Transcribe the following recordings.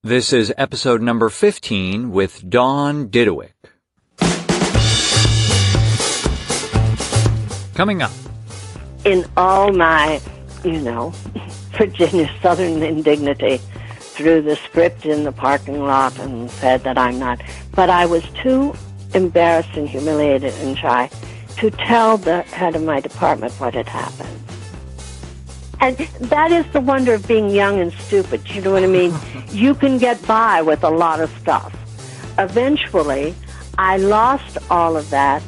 This is episode number 15 with Dawn Didawick. Coming up. In all my, Virginia Southern indignity, threw the script in the parking lot and said that I'm not. But I was too embarrassed and humiliated and shy to tell the head of my department what had happened. And that is the wonder of being young and stupid, you know what I mean? You can get by with a lot of stuff. Eventually, I lost all of that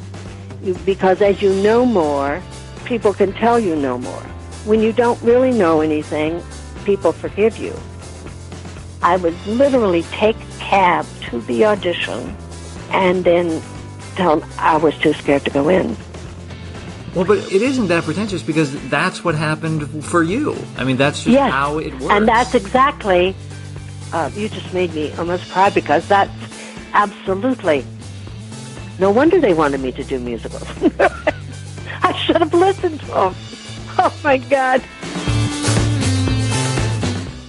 because as you know more, people can tell you no more. When you don't really know anything, people forgive you. I would literally take a cab to the audition and then tell them I was too scared to go in. Well, but it isn't that pretentious because that's what happened for you. I mean, that's just how it works. And that's exactly, you just made me almost cry because that's absolutely, no wonder they wanted me to do musicals. I should have listened to them. Oh, my God.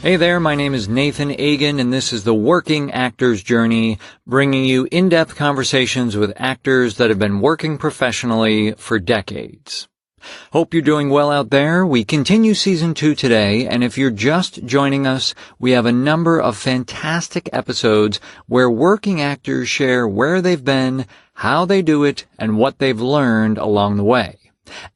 Hey there, my name is Nathan Agan, and this is The Working Actor's Journey, bringing you in-depth conversations with actors that have been working professionally for decades. Hope you're doing well out there. We continue Season 2 today, and if you're just joining us, we have a number of fantastic episodes where working actors share where they've been, how they do it, and what they've learned along the way.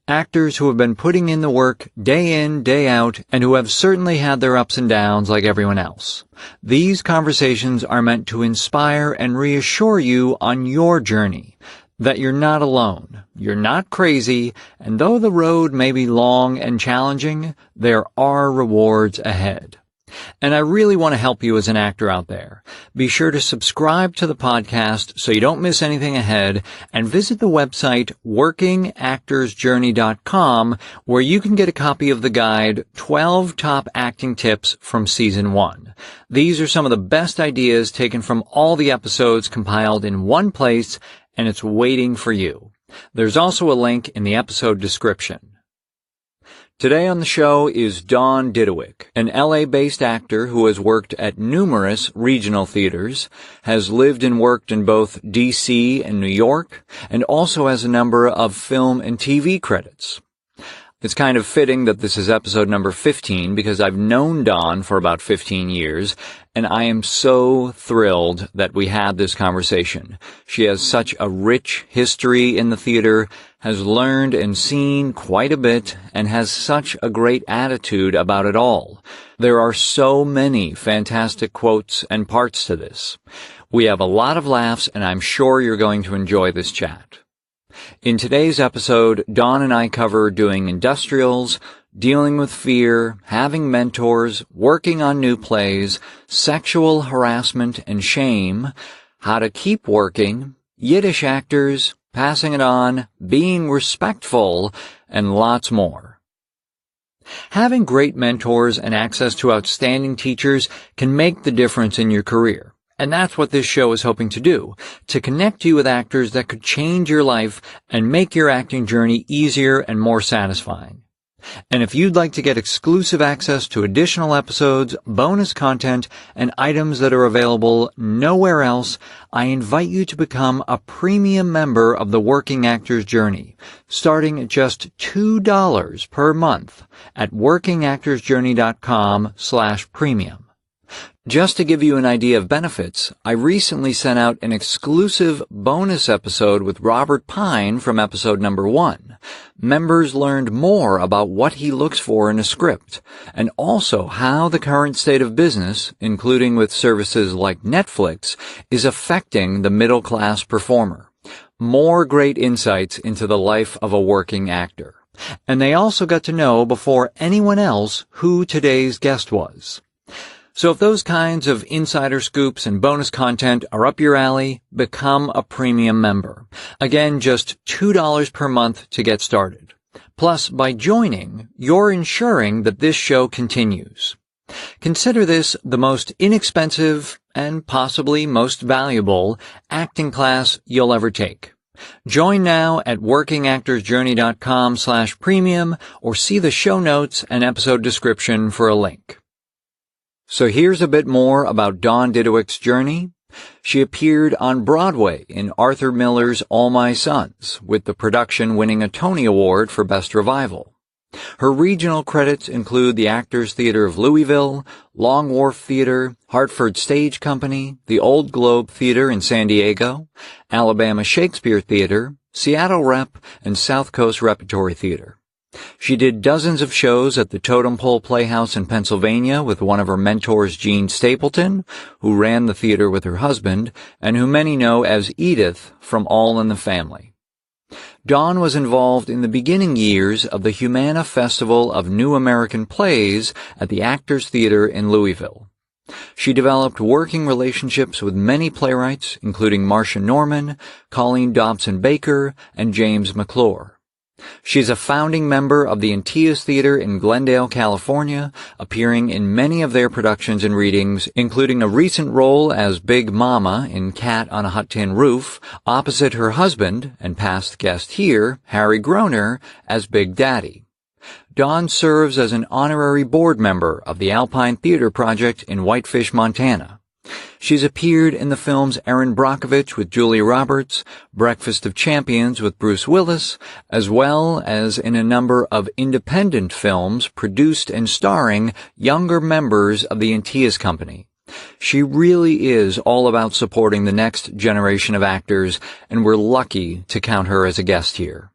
Actors who have been putting in the work day in, day out, and who have certainly had their ups and downs like everyone else. These conversations are meant to inspire and reassure you on your journey, that you're not alone, you're not crazy, and though the road may be long and challenging, there are rewards ahead. And I really want to help you as an actor out there. Be sure to subscribe to the podcast so you don't miss anything ahead, and visit the website workingactorsjourney.com where you can get a copy of the guide 12 Top Acting Tips from Season 1. These are some of the best ideas taken from all the episodes compiled in one place, and it's waiting for you. There's also a link in the episode description. Today on the show is Dawn Didawick, an LA-based actor who has worked at numerous regional theaters, has lived and worked in both DC and New York, and also has a number of film and TV credits. It's kind of fitting that this is episode number 15 because I've known Dawn for about 15 years, and I am so thrilled that we had this conversation. She has such a rich history in the theater, has learned and seen quite a bit, and has such a great attitude about it all. There are so many fantastic quotes and parts to this. We have a lot of laughs, and I'm sure you're going to enjoy this chat. In today's episode, Dawn and I cover doing industrials, dealing with fear, having mentors, working on new plays, sexual harassment and shame, how to keep working, Yiddish actors, passing it on, being respectful, and lots more. Having great mentors and access to outstanding teachers can make the difference in your career. And that's what this show is hoping to do, to connect you with actors that could change your life and make your acting journey easier and more satisfying. And if you'd like to get exclusive access to additional episodes, bonus content, and items that are available nowhere else, I invite you to become a premium member of the Working Actor's Journey, starting at just $2 per month at workingactorsjourney.com/premium. Just to give you an idea of benefits, I recently sent out an exclusive bonus episode with Robert Pine from episode number 1. Members learned more about what he looks for in a script, and also how the current state of business, including with services like Netflix, is affecting the middle-class performer. More great insights into the life of a working actor. And they also got to know before anyone else who today's guest was. So if those kinds of insider scoops and bonus content are up your alley, become a premium member. Again, just $2 per month to get started. Plus, by joining, you're ensuring that this show continues. Consider this the most inexpensive and possibly most valuable acting class you'll ever take. Join now at workingactorsjourney.com/premium or see the show notes and episode description for a link. So here's a bit more about Dawn Didawick's journey. She appeared on Broadway in Arthur Miller's All My Sons, with the production winning a Tony Award for Best Revival. Her regional credits include the Actors Theatre of Louisville, Long Wharf Theatre, Hartford Stage Company, the Old Globe Theatre in San Diego, Alabama Shakespeare Theatre, Seattle Rep, and South Coast Repertory Theatre. She did dozens of shows at the Totem Pole Playhouse in Pennsylvania with one of her mentors, Gene Stapleton, who ran the theater with her husband, and who many know as Edith from All in the Family. Dawn was involved in the beginning years of the Humana Festival of New American Plays at the Actors Theatre in Louisville. She developed working relationships with many playwrights, including Marcia Norman, Colleen Dobson-Baker, and James McClure. She's a founding member of the Antaeus Theatre in Glendale, California, appearing in many of their productions and readings, including a recent role as Big Mama in Cat on a Hot Tin Roof, opposite her husband and past guest here, Harry Groner, as Big Daddy. Dawn serves as an honorary board member of the Alpine Theater Project in Whitefish, Montana. She's appeared in the films Erin Brockovich with Julia Roberts, Breakfast of Champions with Bruce Willis, as well as in a number of independent films produced and starring younger members of the Antaeus Company. She really is all about supporting the next generation of actors, and we're lucky to count her as a guest here.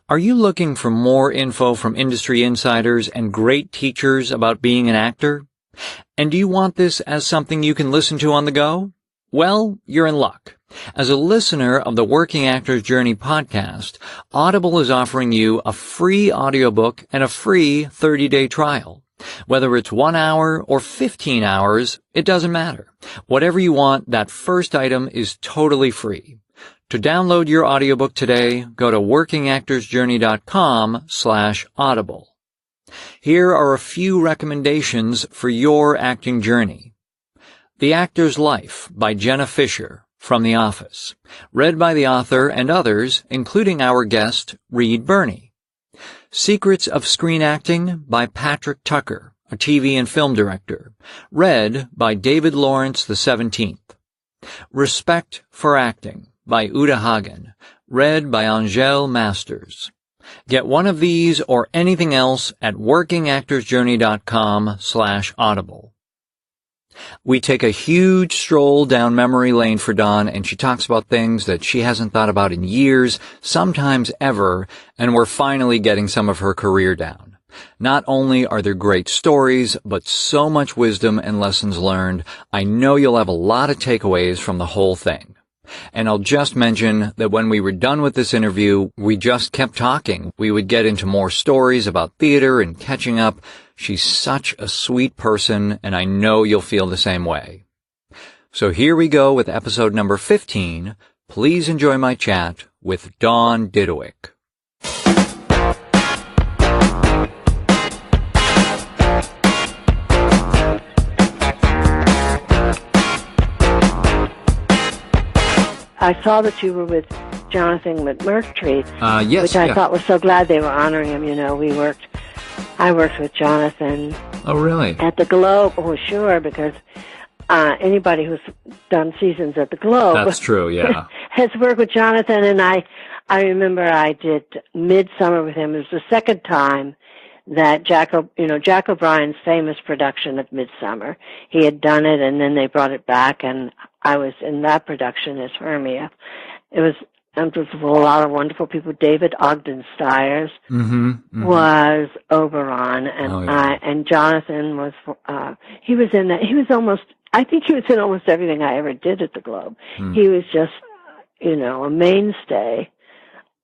Are you looking for more info from industry insiders and great teachers about being an actor? And do you want this as something you can listen to on the go? Well, you're in luck. As a listener of the Working Actor's Journey podcast, Audible is offering you a free audiobook and a free 30-day trial. Whether it's 1 hour or 15 hours, it doesn't matter. Whatever you want, that first item is totally free. To download your audiobook today, go to workingactorsjourney.com/audible. Here are a few recommendations for your acting journey. The Actor's Life by Jenna Fisher from The Office, read by the author and others, including our guest, Reed Birney. Secrets of Screen Acting by Patrick Tucker, a TV and film director, read by David Lawrence XVII. Respect for Acting by Uta Hagen, read by Angèle Masters. Get one of these or anything else at workingactorsjourney.com/audible. We take a huge stroll down memory lane for Dawn, and she talks about things that she hasn't thought about in years, sometimes ever, and we're finally getting some of her career down. Not only are there great stories, but so much wisdom and lessons learned. I know you'll have a lot of takeaways from the whole thing. And I'll just mention that when we were done with this interview, we just kept talking. We would get into more stories about theater and catching up. She's such a sweet person, and I know you'll feel the same way. So here we go with episode number 15. Please enjoy my chat with Dawn Didawick. I saw that you were with Jonathan McMurtry, Yes, which I thought was so glad they were honoring him. You know, I worked with Jonathan. Oh, really? At the Globe. Oh, sure, because anybody who's done seasons at the Globe. That's true, yeah. has worked with Jonathan, and I remember I did Midsummer with him. It was the second time that Jack O'Brien's famous production of Midsummer. He had done it, and then they brought it back, and I was in that production as Hermia. It was a lot of wonderful people. David Ogden Stiers was Oberon, and and Jonathan was. He was in that. He was almost. I think he was in almost everything I ever did at the Globe. He was just, a mainstay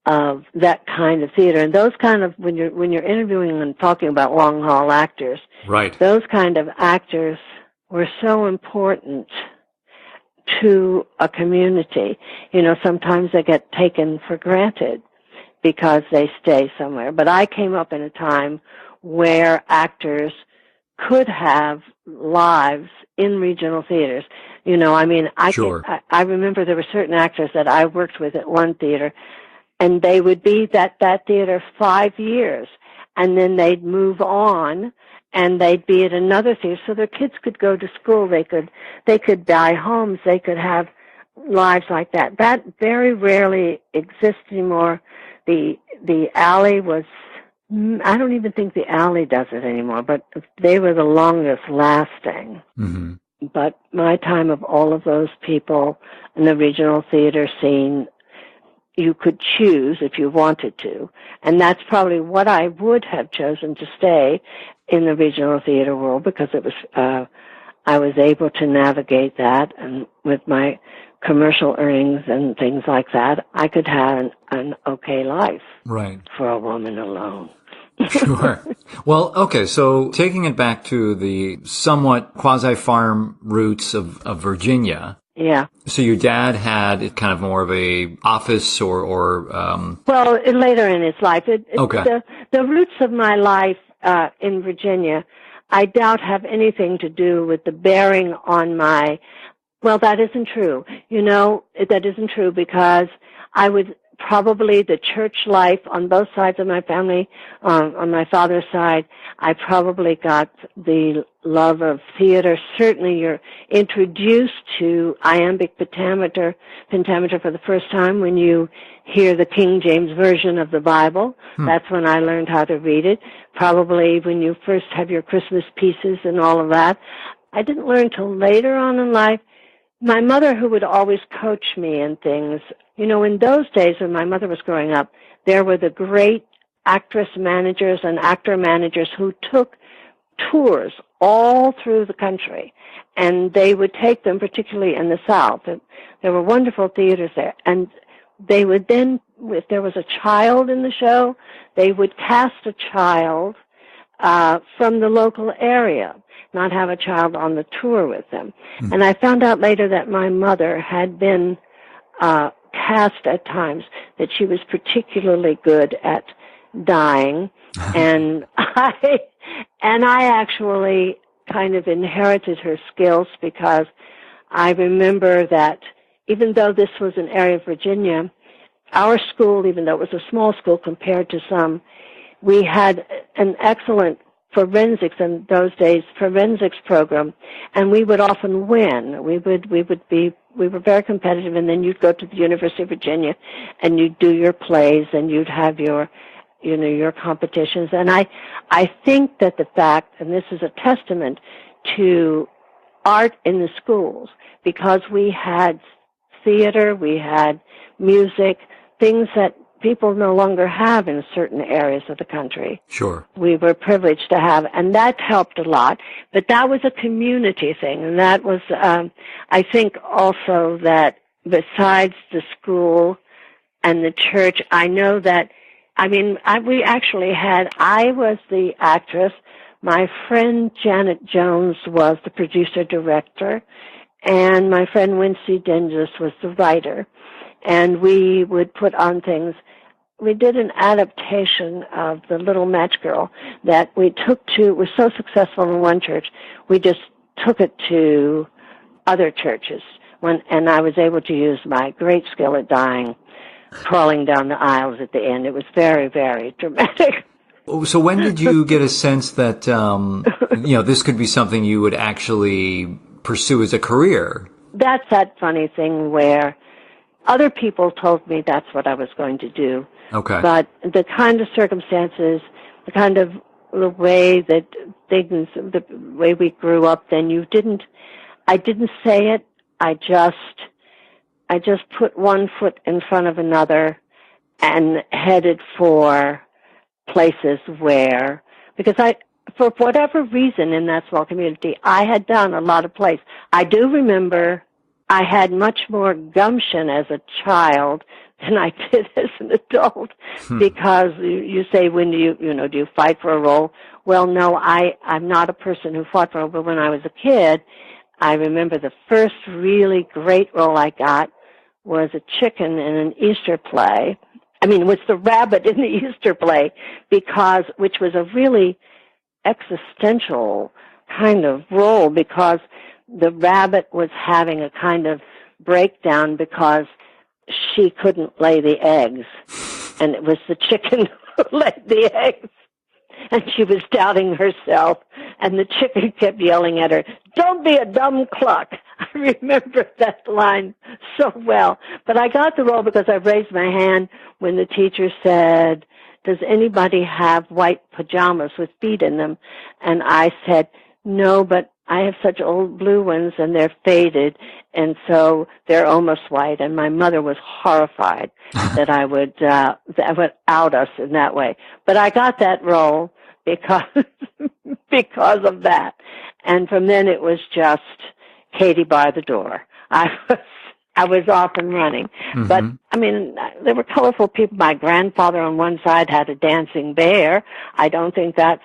of that kind of theater, and those kind of when you're interviewing and talking about long haul actors, right? Those kind of actors were so important to a community. Sometimes they get taken for granted because they stay somewhere. But I came up in a time where actors could have lives in regional theaters. I remember there were certain actors that I worked with at one theater, and they would be at that theater 5 years, and then they'd move on and they'd be at another theater, so their kids could go to school. They could buy homes. They could have lives like that. That very rarely exists anymore. The alley was, I don't even think the alley does it anymore, but they were the longest lasting. Mm-hmm. But my time of all of those people in the regional theater scene, you could choose if you wanted to. And that's probably what I would have chosen to stay in the regional theater world, because it was, I was able to navigate that, and with my commercial earnings and things like that, I could have an okay life. Right. For a woman alone. Sure. Well, okay, so taking it back to the somewhat quasi-farm roots of Virginia. Yeah. So your dad had kind of more of a office or Well, later in his life. Okay. The roots of my life in Virginia, I doubt have anything to do with the bearing on my... Well, that isn't true. That isn't true, because I would... Probably the church life on both sides of my family, on my father's side, I probably got the love of theater. Certainly you're introduced to iambic pentameter for the first time when you hear the King James Version of the Bible. That's when I learned how to read it. Probably when you first have your Christmas pieces and all of that. I didn't learn till later on in life. My mother, who would always coach me in things, in those days when my mother was growing up, there were the great actress managers and actor managers who took tours all through the country, and they would take them, particularly in the South. There were wonderful theaters there, and they would then, if there was a child in the show, they would cast a child from the local area, not have a child on the tour with them. And I found out later that my mother had been cast at times, that she was particularly good at dying, and I actually kind of inherited her skills, because I remember that even though this was an area of Virginia, our school, even though it was a small school compared to some, we had an excellent forensics in those days, forensics program, and we would often win. We were very competitive, and then you'd go to the University of Virginia and you'd do your plays and you'd have your competitions. And I think that the fact, and this is a testament to art in the schools, because we had theater, we had music, things that people no longer have in certain areas of the country. Sure. We were privileged to have, and that helped a lot. But that was a community thing, and that was, I think also that besides the school and the church, I know that, I was the actress. My friend Janet Jones was the producer-director, and my friend Wincy Dingus was the writer. And we would put on things. We did an adaptation of The Little Match Girl that we took to, it was so successful in one church, we just took it to other churches. And I was able to use my great skill at dying, crawling down the aisles at the end. It was very, very dramatic. So when did you get a sense that, this could be something you would actually pursue as a career? That's that funny thing where other people told me that's what I was going to do. Okay. But the kind of circumstances, the way that things, the way we grew up then, I didn't say it. I just put one foot in front of another and headed for places where, because for whatever reason in that small community, I had done a lot of plays. I do remember I had much more gumption as a child than I did as an adult, because you say, when do you fight for a role? Well, no, I'm not a person who fought for a role, but when I was a kid, I remember the first really great role I got was a chicken in an Easter play. It was the rabbit in the Easter play, which was a really existential kind of role, because the rabbit was having a kind of breakdown because she couldn't lay the eggs, and it was the chicken who laid the eggs. and she was doubting herself, and the chicken kept yelling at her, "Don't be a dumb cluck." I remember that line so well. But I got the role because I raised my hand when the teacher said, "Does anybody have white pajamas with feet in them?" And I said, "No, but I have such old blue ones, and they're faded, and so they're almost white." And my mother was horrified that I would out us in that way. But I got that role because because of that. And from then it was just Katie bar the door. I was off and running. Mm-hmm. But, I mean, there were colorful people. My grandfather on one side had a dancing bear. I don't think that's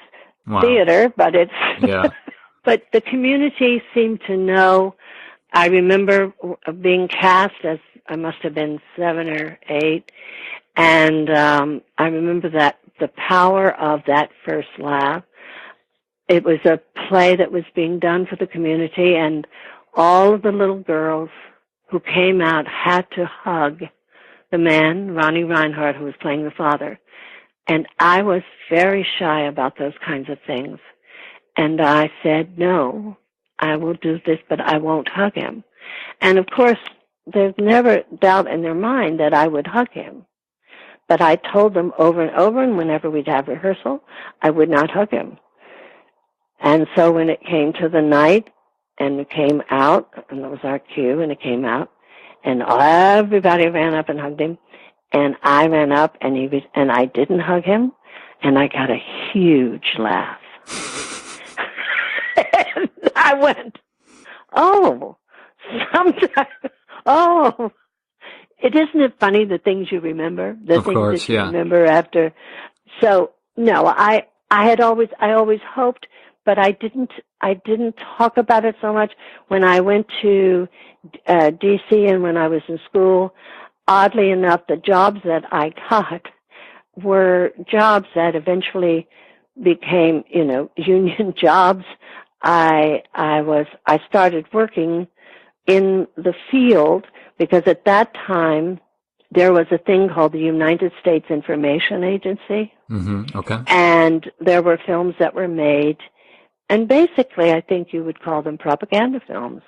theater, but it's... Yeah. But the community seemed to know. I remember being cast as I must have been 7 or 8, and I remember that the power of that first laugh. It was a play that was being done for the community, and all of the little girls who came out had to hug the man, Ronnie Reinhardt, who was playing the father. And I was very shy about those kinds of things. And I said, "No, I will do this, but I won't hug him." And, of course, there's never doubt in their mind that I would hug him. But I told them over and over, and whenever we'd have rehearsal, I would not hug him. And so when it came to the night, and it came out, and that was our cue, and it came out, and everybody ran up and hugged him, and I ran up, and I didn't hug him, and I got a huge laugh. And I went, "Oh, sometimes, oh." Isn't it funny, the things you remember? The things that you remember after. So, no, I always hoped, but I didn't talk about it so much. When I went to D.C. and when I was in school, oddly enough, the jobs that I got were jobs that eventually became, union jobs. I started working in the field because at that time there was a thing called the United States Information Agency. Mm-hmm. Okay. And there were films that were made, and basically I think you would call them propaganda films,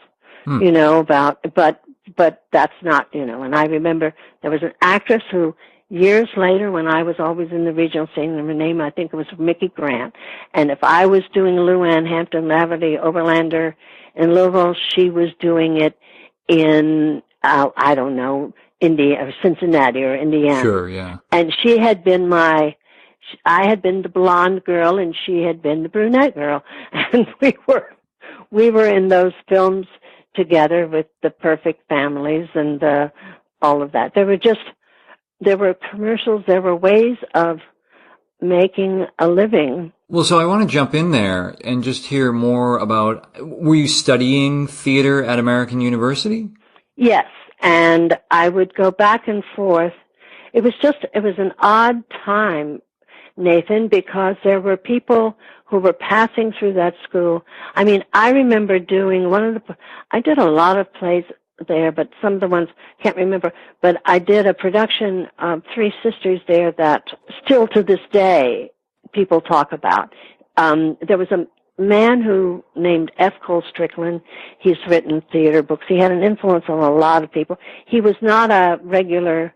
but that's not, and I remember there was an actress who years later, when I was always in the regional scene, and her name, I think it was Mickey Grant. And if I was doing Luann, Hampton, Laverty, Overlander in Louisville, she was doing it in, I don't know, India or Cincinnati or Indiana. Sure, yeah. And she had been I had been the blonde girl, and she had been the brunette girl. And we were in those films together with the perfect families and all of that. There were commercials, there were ways of making a living. Well, so I want to jump in there and just hear more about, were you studying theater at American University? Yes, and I would go back and forth. It was an odd time, Nathan, because there were people who were passing through that school. I mean, I remember doing I did a lot of plays there, but some of the ones can't remember. But I did a production of Three Sisters there that still to this day people talk about. There was a man who named F. Cole Strickland. He's written theater books. He had an influence on a lot of people. He was not a regular.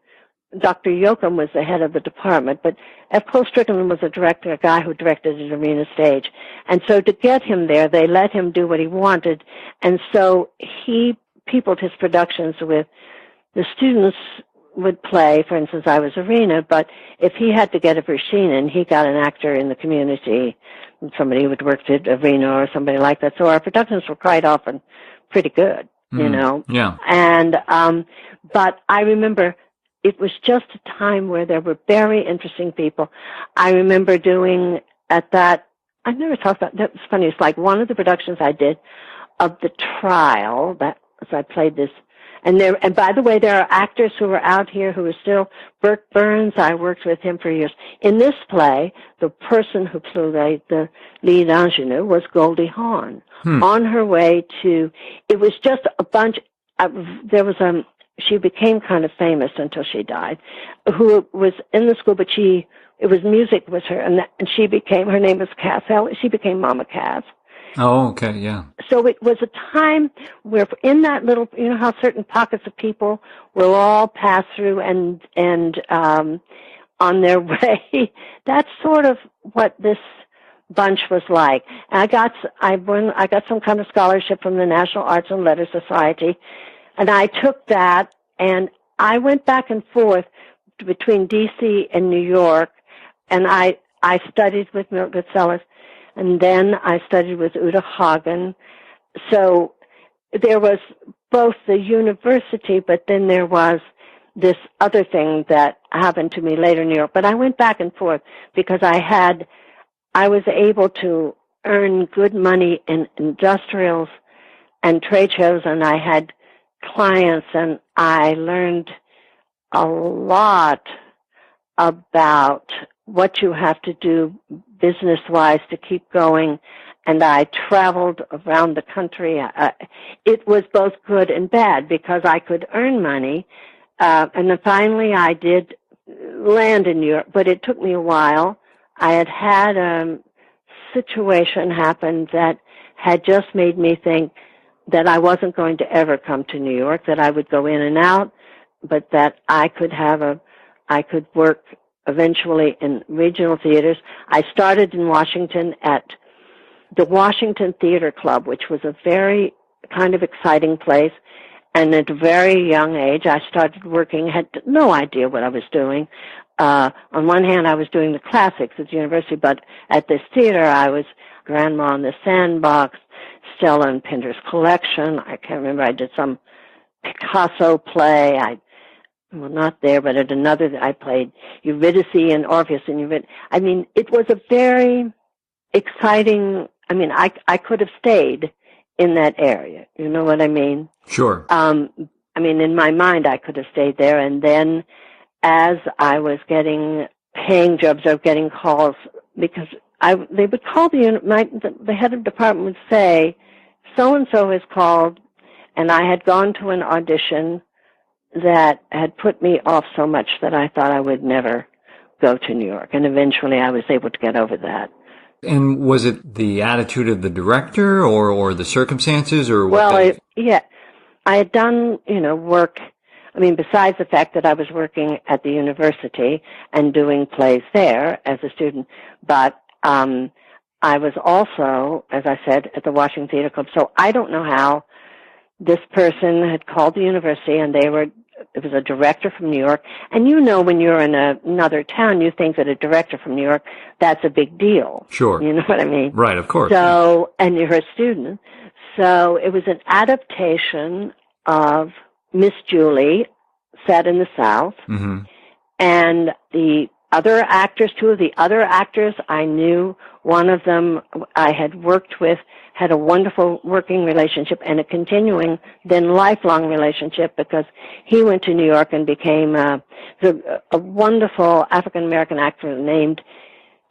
Dr. Yoakum was the head of the department, but F. Cole Strickland was a guy who directed an arena stage. And so to get him there, they let him do what he wanted. And so he peopled his productions with the students would play. For instance, I was arena, but if he had to get a Verschinen, he got an actor in the community, somebody who had worked at arena or somebody like that. So our productions were quite often pretty good, Yeah. And but I remember it was just a time where there were very interesting people. I remember doing at that, I never talked about that. It's funny. It's like one of the productions I did of The Trial. So I played this, and by the way, there are actors who are out here who are still. Burt Burns, I worked with him for years. In this play, the person who played the lead ingenue was Goldie Hawn. On her way to, it was just a bunch. There was she became kind of famous until she died, who was in the school, but it was music was her, and she became, her name was Cass Elliott. She became Mama Cass. Oh, okay, yeah. So it was a time where in that little, you know how certain pockets of people will all pass through and on their way. That's sort of what this bunch was like. And I got some kind of scholarship from the National Arts and Letters Society, and I took that, and I went back and forth between D.C. and New York, and I studied with Mildred Sellers, and then I studied with Uta Hagen. So there was both the university, but then there was this other thing that happened to me later in New York. But I went back and forth because I was able to earn good money in industrials and trade shows, and I had clients, and I learned a lot about what you have to do business-wise to keep going, and I traveled around the country. It was both good and bad because I could earn money, and then finally I did land in New York, but it took me a while. I had a situation happen that had just made me think that I wasn't going to ever come to New York, that I would go in and out, but that I could work eventually in regional theaters. I started in Washington at the Washington Theater Club, which was a very kind of exciting place. And at a very young age, I started working, had no idea what I was doing. On one hand, I was doing the classics at the university, but at this theater, I was Grandma in the Sandbox, Stella and Pinder's Collection. I can't remember, I did some Picasso play. Well, not there, but at another, I played Eurydice and Orpheus and Eurydice. I mean, it was a very exciting, I could have stayed in that area. You know what I mean? Sure. In my mind, I could have stayed there. And then as I was getting paying jobs, I was getting calls because they would call the head of department would say, so-and-so has called, and I had gone to an audition that had put me off so much that I thought I would never go to New York. And eventually I was able to get over that. And was it the attitude of the director or the circumstances or what? Well, yeah. I had done, work, besides the fact that I was working at the university and doing plays there as a student, but I was also, as I said, at the Washington Theater Club. So I don't know how this person had called the university, and it was a director from New York. And when you're in another town, you think that a director from New York, that's a big deal. Sure. You know what I mean? Right, of course. So, and you're a student. So it was an adaptation of Miss Julie, set in the South. Mm-hmm. And the other actors, two of the other actors, I knew. One of them I had worked with, had a wonderful working relationship and a continuing, then lifelong relationship, because he went to New York and became a wonderful African-American actor named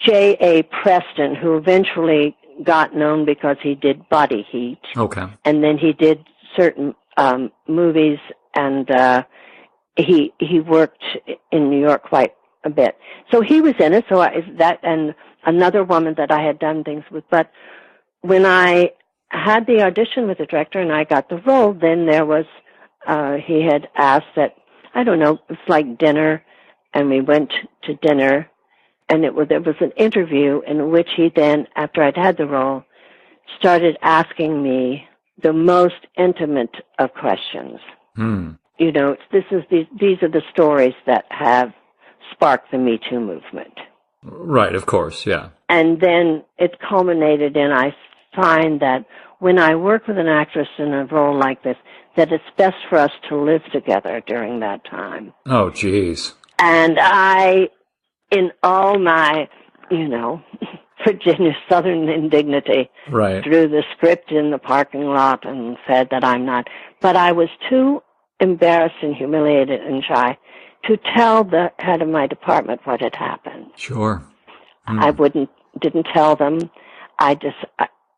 J.A. Preston, who eventually got known because he did Body Heat. Okay. And then he did certain movies, and he worked in New York quite a bit. So he was in it, and another woman that I had done things with. But when I had the audition with the director and I got the role, then there was, he had asked that, I don't know, it was like dinner, and we went to dinner, and there was an interview in which he then, after I'd had the role, started asking me the most intimate of questions. These are the stories that have sparked the Me Too movement. Right, of course, yeah. And then it culminated in, I find that when I work with an actress in a role like this, that it's best for us to live together during that time. Oh, geez. And I, in all my, Virginia Southern indignity, right, threw the script in the parking lot and said that I'm not. But I was too embarrassed and humiliated and shy to tell the head of my department what had happened. Sure. I didn't tell them.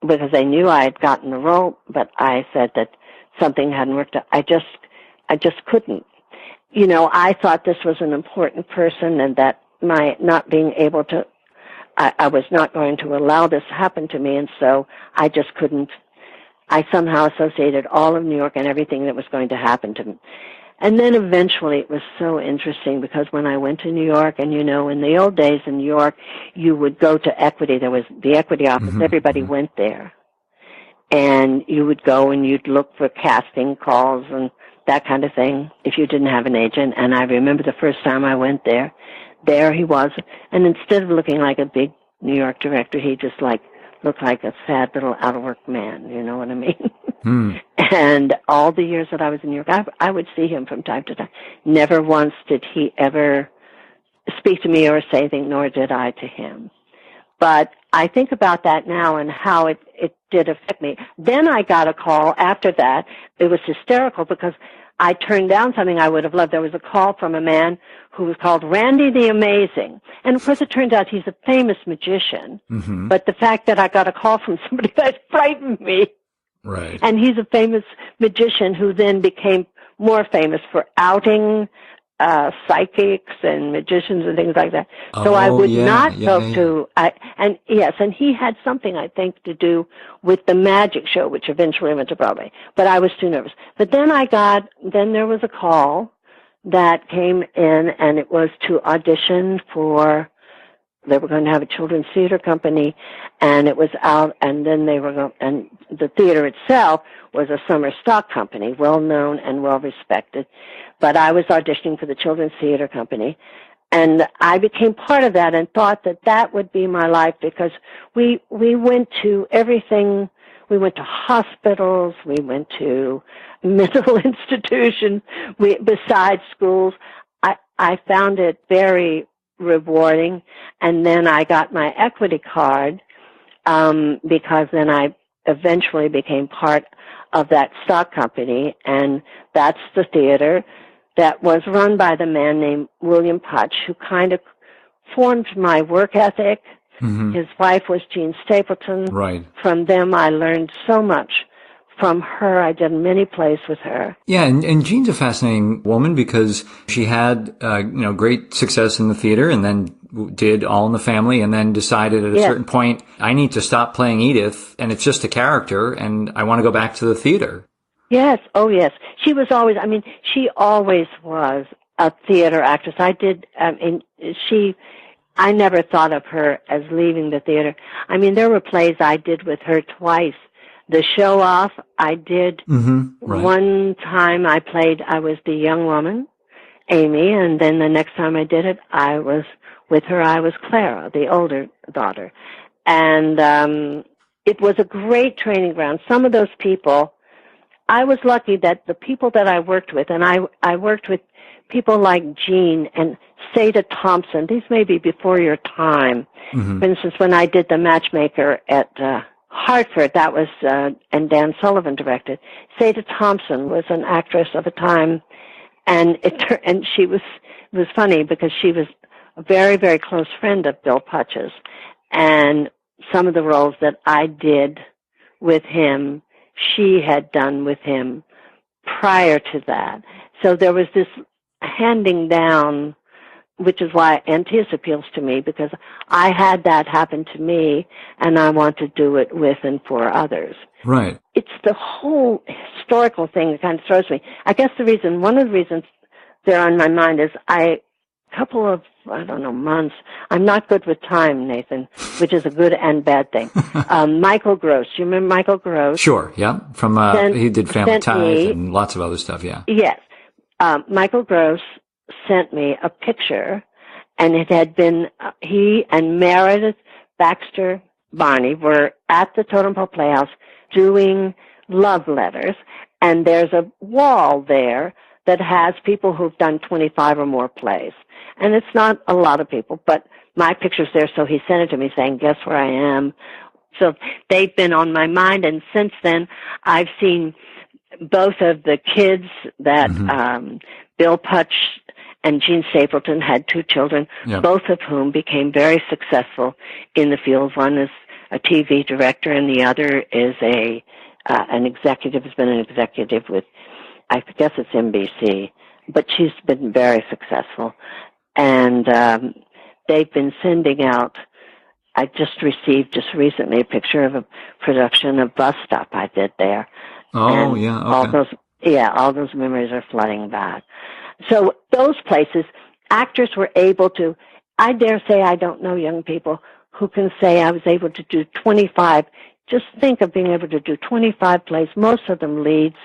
Because they knew I had gotten the role, but I said that something hadn't worked out. I just couldn't. You know, I thought this was an important person and that my not being able to, I was not going to allow this to happen to me, and so I just couldn't. I somehow associated all of New York and everything that was going to happen to me. And then eventually it was so interesting because when I went to New York, and you know, in the old days in New York, you would go to Equity. There was the Equity office. Everybody went there. And you would go and you'd look for casting calls and that kind of thing if you didn't have an agent. And I remember the first time I went there he was. And instead of looking like a big New York director, he just looked like a sad little out-of-work man, you know what I mean? And all the years that I was in New York, I would see him from time to time. Never once did he ever speak to me or say anything, nor did I to him. But I think about that now and how it did affect me. Then I got a call after that. It was hysterical because I turned down something I would have loved. There was a call from a man who was called Randy the Amazing. And of course it turns out he's a famous magician. But the fact that I got a call from somebody that frightened me. Right. And he's a famous magician who then became more famous for outing psychics and magicians and things like that. So I would not go to, and he had something, I think, to do with the magic show, which eventually went to Broadway. But I was too nervous. But then there was a call that came in, and it was to audition for, they were going to have a children's theater company, and it was out, and then and the theater itself was a summer stock company, well known and well respected. But I was auditioning for the children's theater company, and I became part of that and thought that would be my life because we went to everything. We went to hospitals, we went to mental institutions, besides schools. I found it very rewarding, and then I got my equity card because then I eventually became part of that stock company, and that's the theater that was run by the man named William Putch, who kind of formed my work ethic. His wife was Jean Stapleton. Right. From them, I learned so much. From her, I did many plays with her. Yeah, and Jean's a fascinating woman because she had, great success in the theater and then did All in the Family and then decided at a certain point, I need to stop playing Edith and it's just a character and I want to go back to the theater. Yes. Oh, yes. She always was a theater actress. I never thought of her as leaving the theater. I mean, there were plays I did with her twice. The Show Off, I did right. One time I was the young woman, Amy, and then the next time I did it, I was Clara, the older daughter. And it was a great training ground. Some of those people, I was lucky that the people that I worked with, and I worked with people like Jean and Seda Thompson. These may be before your time. For instance, when I did The Matchmaker at Hartford, that was, and Dan Sullivan directed. Seda Thompson was an actress of a time, and it was funny because she was a very, very close friend of Bill Putch's, and some of the roles that I did with him, she had done with him prior to that. So there was this handing down, which is why Antiochus appeals to me, because I had that happen to me, and I want to do it with and for others. Right. It's the whole historical thing that kind of throws me. I guess one of the reasons they're on my mind is couple of, months, I'm not good with time, Nathan, which is a good and bad thing. Michael Gross, you remember Michael Gross? Sure, yeah. He did Family Ties and lots of other stuff, yeah. Yes. Michael Gross sent me a picture, and it had been, he and Meredith Baxter Barney were at the Totem Pole Playhouse doing love letters, and there's a wall there that has people who've done 25 or more plays. And it's not a lot of people, but my picture's there, so he sent it to me saying, guess where I am? So they've been on my mind, and since then, I've seen both of the kids that Bill Putch and Jean Stapleton had two children, both of whom became very successful in the field. One is a TV director, and the other is an executive, has been an executive with I guess it's NBC, but she's been very successful. And they've been sending out, I just recently a picture of a production of Bus Stop I did there. Oh, and yeah, okay. all those memories are flooding back. So those places, actors were able to, I dare say I don't know young people who can say I was able to do 25. Just think of being able to do 25 plays, most of them leads,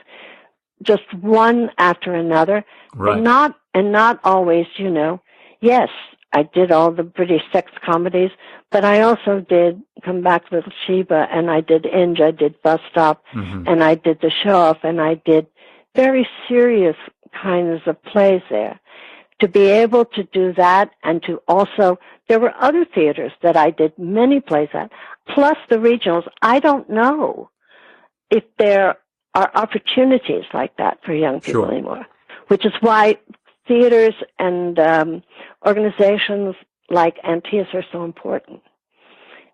just one after another. Right. And not always, yes, I did all the British sex comedies, but I also did Come Back Little Sheba, and I did Inge, I did Bus Stop, and I did The Show Off, and I did very serious kinds of plays there. To be able to do that, and to also, there were other theaters that I did many plays at, plus the regionals. I don't know if there are opportunities like that for young people anymore, which is why theaters and organizations like Antaeus are so important.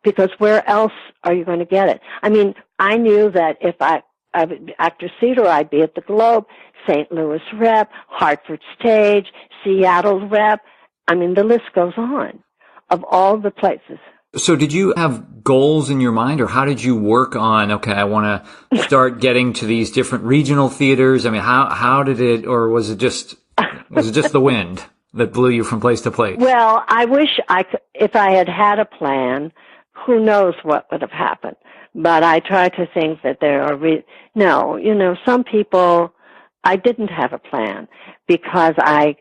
Because where else are you going to get it? I mean, I knew that if I would Actors Theater, I'd be at the Globe, St. Louis Rep, Hartford Stage, Seattle Rep. I mean, the list goes on of all the places. So did you have goals in your mind, or how did you work on, okay, I want to start getting to these different regional theaters? I mean, how did it, or was it just the wind that blew you from place to place? Well, I wish I could, if I had a plan, who knows what would have happened. But I try to think that there are, some people, I didn't have a plan because I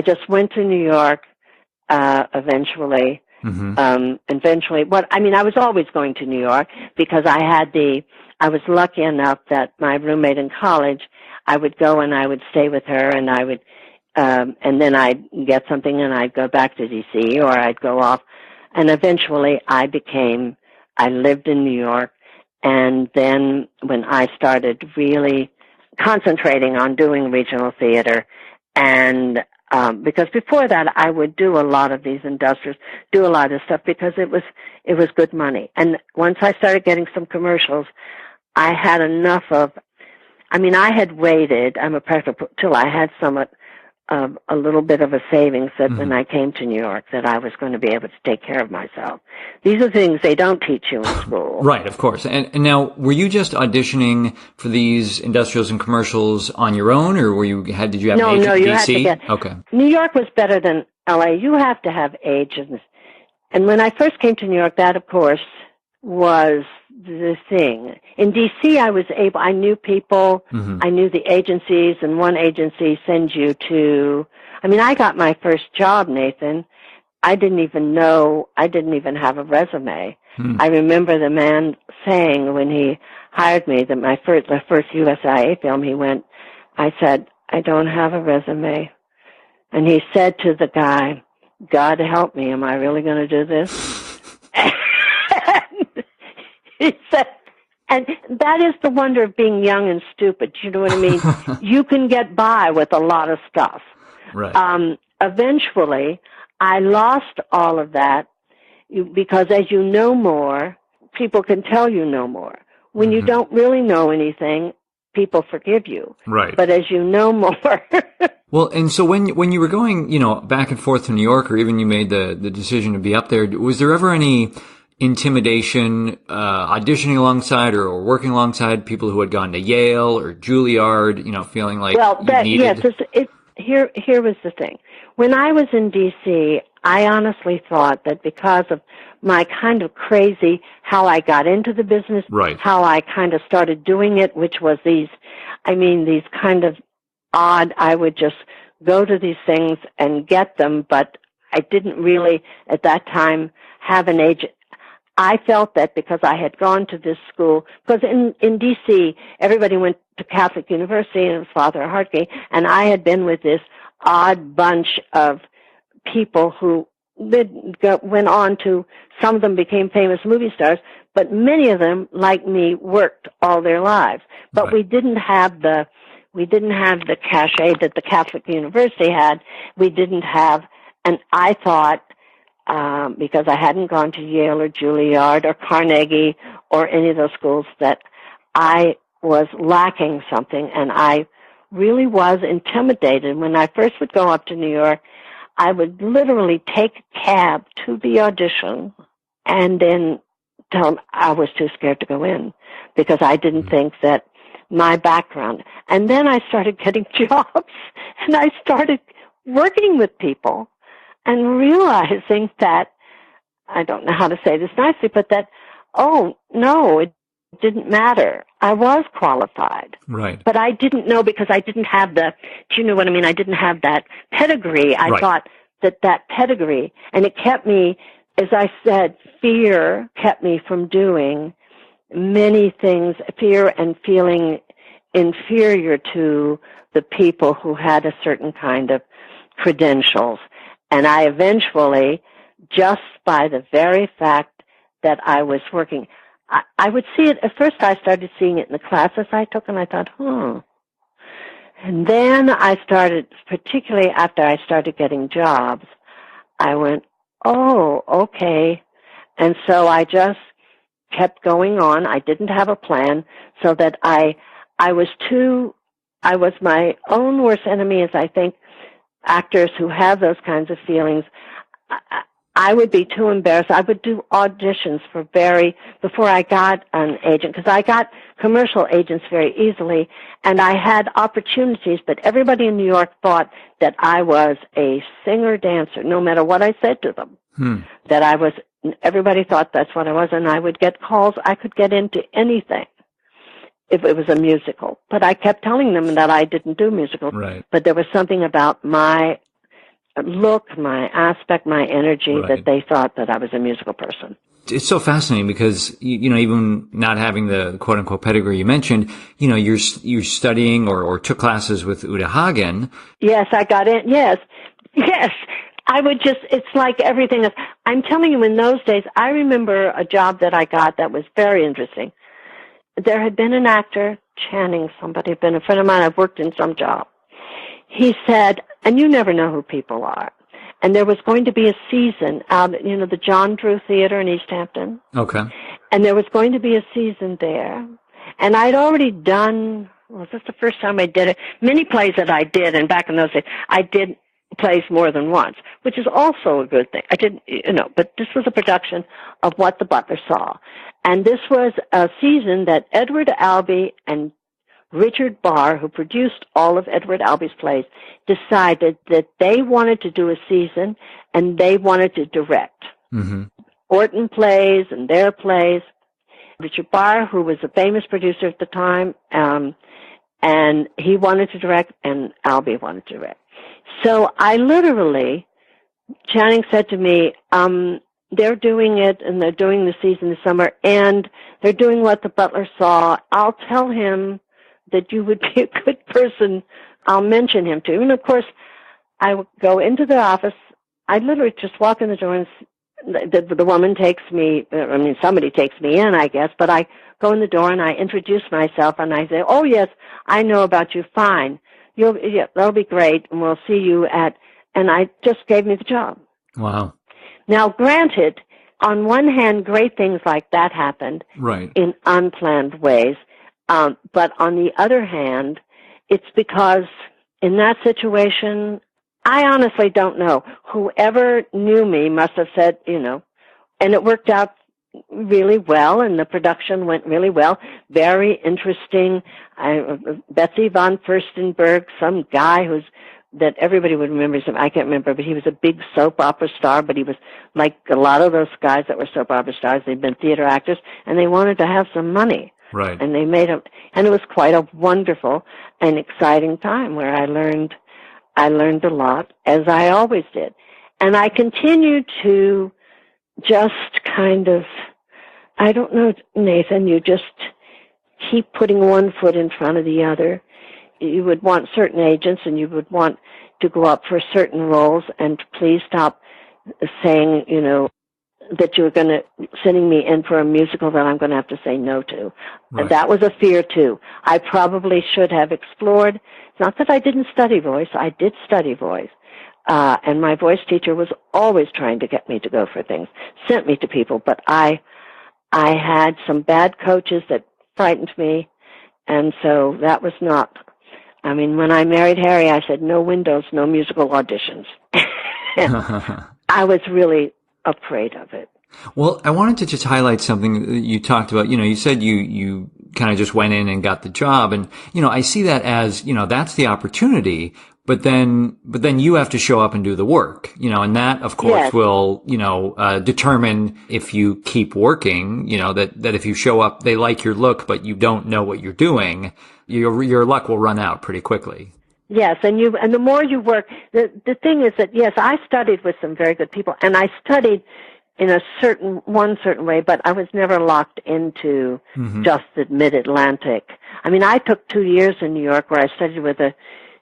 just went to New York, eventually. I was always going to New York because I was lucky enough that my roommate in college, I would go and I would stay with her, and I would, and then I'd get something and I'd go back to DC, or I'd go off. And eventually I lived in New York. And then when I started really concentrating on doing regional theater, and because before that I would do a lot of these industrials, do a lot of stuff because it was good money. And once I started getting some commercials, I had enough of, I had waited, I'm a practical, till I had somewhat of a little bit of a savings that when I came to New York that I was going to be able to take care of myself. These are things they don't teach you in school. Right, of course. And now, were you just auditioning for these industrials and commercials on your own, or did you have an agent in you DC? had to get, okay. New York was better than LA. You have to have agents. And when I first came to New York, that of course was the thing. In DC, I knew people, I knew the agencies, and one agency sends you to, I got my first job, Nathan. I didn't even have a resume. I remember the man saying when he hired me that the first USIA film I said, I don't have a resume. And he said to the guy, God help me, am I really going to do this? He said, and that is the wonder of being young and stupid. You know what I mean? You can get by with a lot of stuff. Right. Eventually, I lost all of that because as you know more, people can tell you know more. When you don't really know anything, people forgive you. Right. But as you know more. Well, and so when you were going, back and forth to New York, or even you made the decision to be up there, was there ever any intimidation, auditioning alongside or working alongside people who had gone to Yale or Juilliard, feeling like you needed... Yes, here was the thing. When I was in D.C., I honestly thought that because of my kind of crazy, how I got into the business, right, how I kind of started doing it, which was these kind of odd, I would just go to these things and get them, but I didn't really, at that time, have an agent. I felt that because I had gone to this school, because in D.C., everybody went to Catholic University and Father Hartke, and I had been with this odd bunch of people who went on to, some of them became famous movie stars, but many of them, like me, worked all their lives. But right, we didn't have the cachet that the Catholic University had. We didn't have, and I thought, because I hadn't gone to Yale or Juilliard or Carnegie or any of those schools, that I was lacking something, and I really was intimidated. When I first would go up to New York, I would literally take a cab to the audition and then tell them I was too scared to go in because I didn't think that my background. And then I started getting jobs, and I started working with people and realizing that, I don't know how to say this nicely, but that, oh, no, it didn't matter. I was qualified. Right. But I didn't know because I didn't have do you know what I mean? I didn't have that pedigree. I thought that pedigree, and it kept me, as I said, fear kept me from doing many things, fear and feeling inferior to the people who had a certain kind of credentials. And I eventually, just by the very fact that I was working, I would see it, at first I started seeing it in the classes I took, and I thought, And then I started, particularly after I started getting jobs, I went, oh, okay. And so I just kept going on. I didn't have a plan, so that I was my own worst enemy, as I think actors who have those kinds of feelings. I would be too embarrassed. I would do auditions before I got an agent, because I got commercial agents very easily, and I had opportunities, but everybody in New York thought that I was a singer-dancer, no matter what I said to them. Everybody thought that's what I was, and I would get calls. I could get into anything if it was a musical, but I kept telling them that I didn't do musicals. Right. But there was something about my look, my aspect, my energy, that they thought that I was a musical person. It's so fascinating because, even not having the quote unquote pedigree you mentioned, you're studying or took classes with Uta Hagen. Yes, I got in. Yes. I would it's like everything else. I'm telling you, in those days, I remember a job that I got that was very interesting. There had been an actor, Channing, somebody had been a friend of mine. I've worked in some job. He said, and you never know who people are. And there was going to be a season out at, the John Drew Theater in East Hampton. Okay. And there was going to be a season there. And I'd already done, this is the first time I did it. Many plays that I did, and back in those days, I did plays more than once, which is also a good thing. I didn't, but this was a production of What the Butler Saw. And this was a season that Edward Albee and Richard Barr, who produced all of Edward Albee's plays, decided that they wanted to do a season and they wanted to direct. Mm-hmm. Orton plays and their plays. Richard Barr, who was a famous producer at the time, and he wanted to direct, and Albee wanted to direct. So Channing said to me, they're doing it, and they're doing the season this summer, and they're doing What the Butler Saw. I'll tell him that you would be a good person. I'll mention him to him. And, of course, I would go into the office. I literally just walk in the door, and the woman takes me, somebody takes me in, I guess, but I go in the door, and I introduce myself, and I say, oh, yes, I know about you. Fine. That'll be great, and we'll see you and I just gave me the job. Wow. Now, granted, on one hand, great things like that happened in unplanned ways. But on the other hand, it's because in that situation, I honestly don't know. Whoever knew me must have said, and it worked out really well, and the production went really well. Very interesting. Betsy von Furstenberg, some guy that everybody would remember him. I can't remember, but he was a big soap opera star, but he was like a lot of those guys that were soap opera stars. They'd been theater actors, and they wanted to have some money. Right. And they made him, and it was quite a wonderful and exciting time where I learned a lot, as I always did. And I continued to just kind of, I don't know, Nathan, you just keep putting one foot in front of the other. You would want certain agents, and you would want to go up for certain roles, and please stop saying, that you're sending me in for a musical that I'm going to have to say no to. Right. That was a fear, too. I probably should have explored. It's not that I didn't study voice. I did study voice. And my voice teacher was always trying to get me to go for things, sent me to people. But I had some bad coaches that frightened me, And so that was not, I mean, when I married Harry, I said, no windows, no musical auditions. I was really afraid of it. Well, I wanted to just highlight something that you talked about. You said you kind of just went in and got the job. And, I see that as, that's the opportunity. But then you have to show up and do the work, and that, of course, Yes. will, determine if you keep working, that if you show up, they like your look, but you don't know what you're doing, your luck will run out pretty quickly. Yes, and the more you work, the thing is that, yes, I studied with some very good people, and I studied in one certain way, but I was never locked into just the mid-Atlantic. I mean, I took 2 years in New York where I studied with a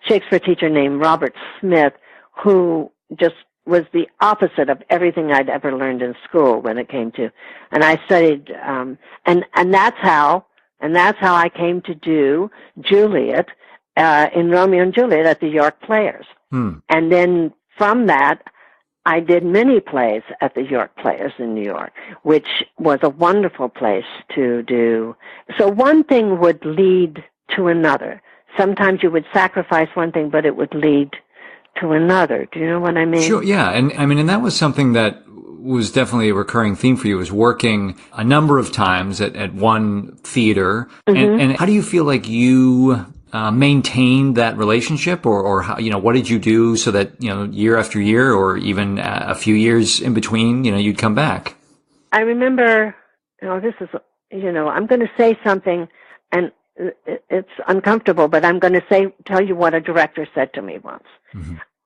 Shakespeare teacher named Robert Smith, who just was the opposite of everything I'd ever learned in school when it came to, and I studied, and that's how I came to do Juliet, in Romeo and Juliet at the York Players. And then from that, I did many plays at the York Players in New York, which was a wonderful place to do. So one thing would lead to another. Sometimes you would sacrifice one thing, but it would lead to another. Do you know what I mean? Sure, yeah. And that was something that was definitely a recurring theme for you, was working a number of times at one theater. And how do you feel like you maintained that relationship, or how, what did you do so that, year after year, or even a few years in between, you'd come back? I remember, this is, I'm going to say something, and it's uncomfortable, but I'm going to tell you what a director said to me once,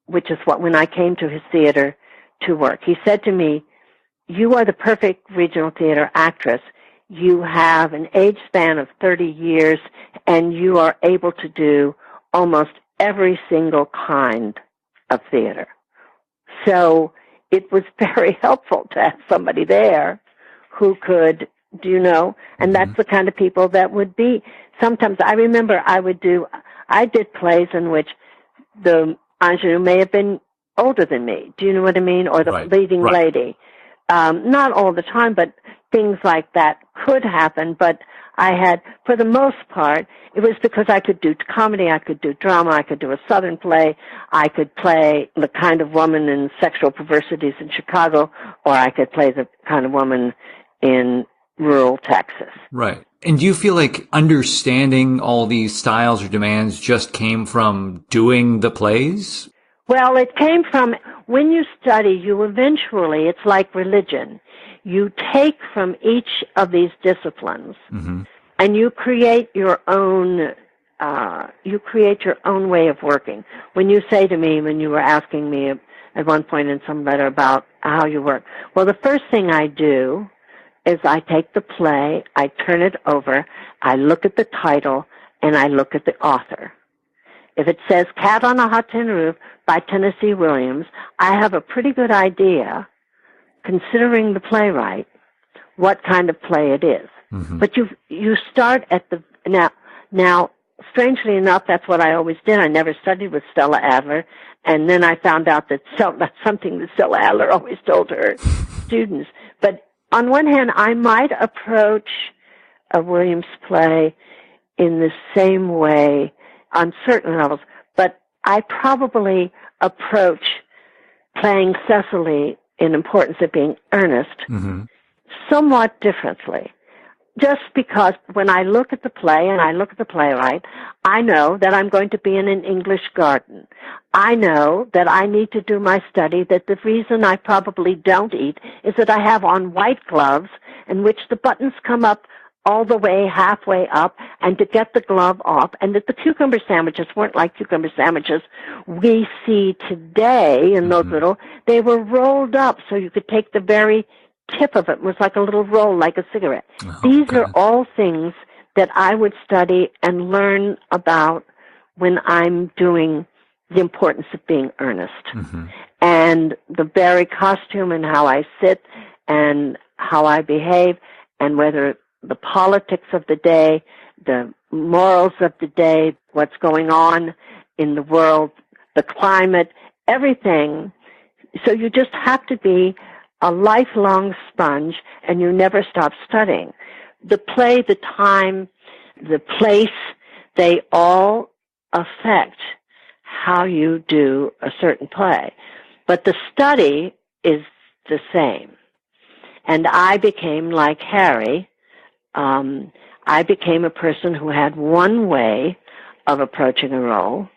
which is when I came to his theater to work. He said to me, "You are the perfect regional theater actress. You have an age span of 30 years, and you are able to do almost every single kind of theater." So it was very helpful to have somebody there who could, and that's the kind of people that would be. Sometimes I remember I did plays in which the ingenue may have been older than me. Do you know what I mean? Or the leading lady. Not all the time, but things like that could happen. But I had, for the most part, it was because I could do comedy, I could do drama, I could do a Southern play, I could play the kind of woman in Sexual Perversities in Chicago, or I could play the kind of woman in rural Texas. Right. And do you feel like understanding all these styles or demands just came from doing the plays? Well, it came from, when you study, you eventually, it's like religion. You take from each of these disciplines, and you create your own way of working. When you say to me, when you were asking me at one point in some letter about how you work, well, the first thing I do is I take the play, I turn it over, I look at the title, and I look at the author. If it says Cat on a Hot Tin Roof by Tennessee Williams, I have a pretty good idea, considering the playwright, what kind of play it is. But you start at the, now, strangely enough, that's what I always did. I never studied with Stella Adler, and then I found out that's something that Stella Adler always told her students. But on one hand, I might approach a Williams play in the same way on certain levels, but I probably approach playing Cecily in Importance of Being Earnest somewhat differently. Just because when I look at the play and I look at the playwright, I know that I'm going to be in an English garden. I know that I need to do my study, that the reason I probably don't eat is that I have on white gloves in which the buttons come up all the way halfway up, and to get the glove off, and that the cucumber sandwiches weren't like cucumber sandwiches we see today in those little, they were rolled up so you could take the very tip of it. It was like a little roll, like a cigarette. These are all things that I would study and learn about when I'm doing the importance of being earnest. And the very costume and how I sit and how I behave, and whether the politics of the day, the morals of the day, what's going on in the world, the climate, everything. So you just have to be a lifelong sponge, and you never stop studying. The play, the time, the place, they all affect how you do a certain play. But the study is the same. And I became like Harry. I became a person who had one way of approaching a role,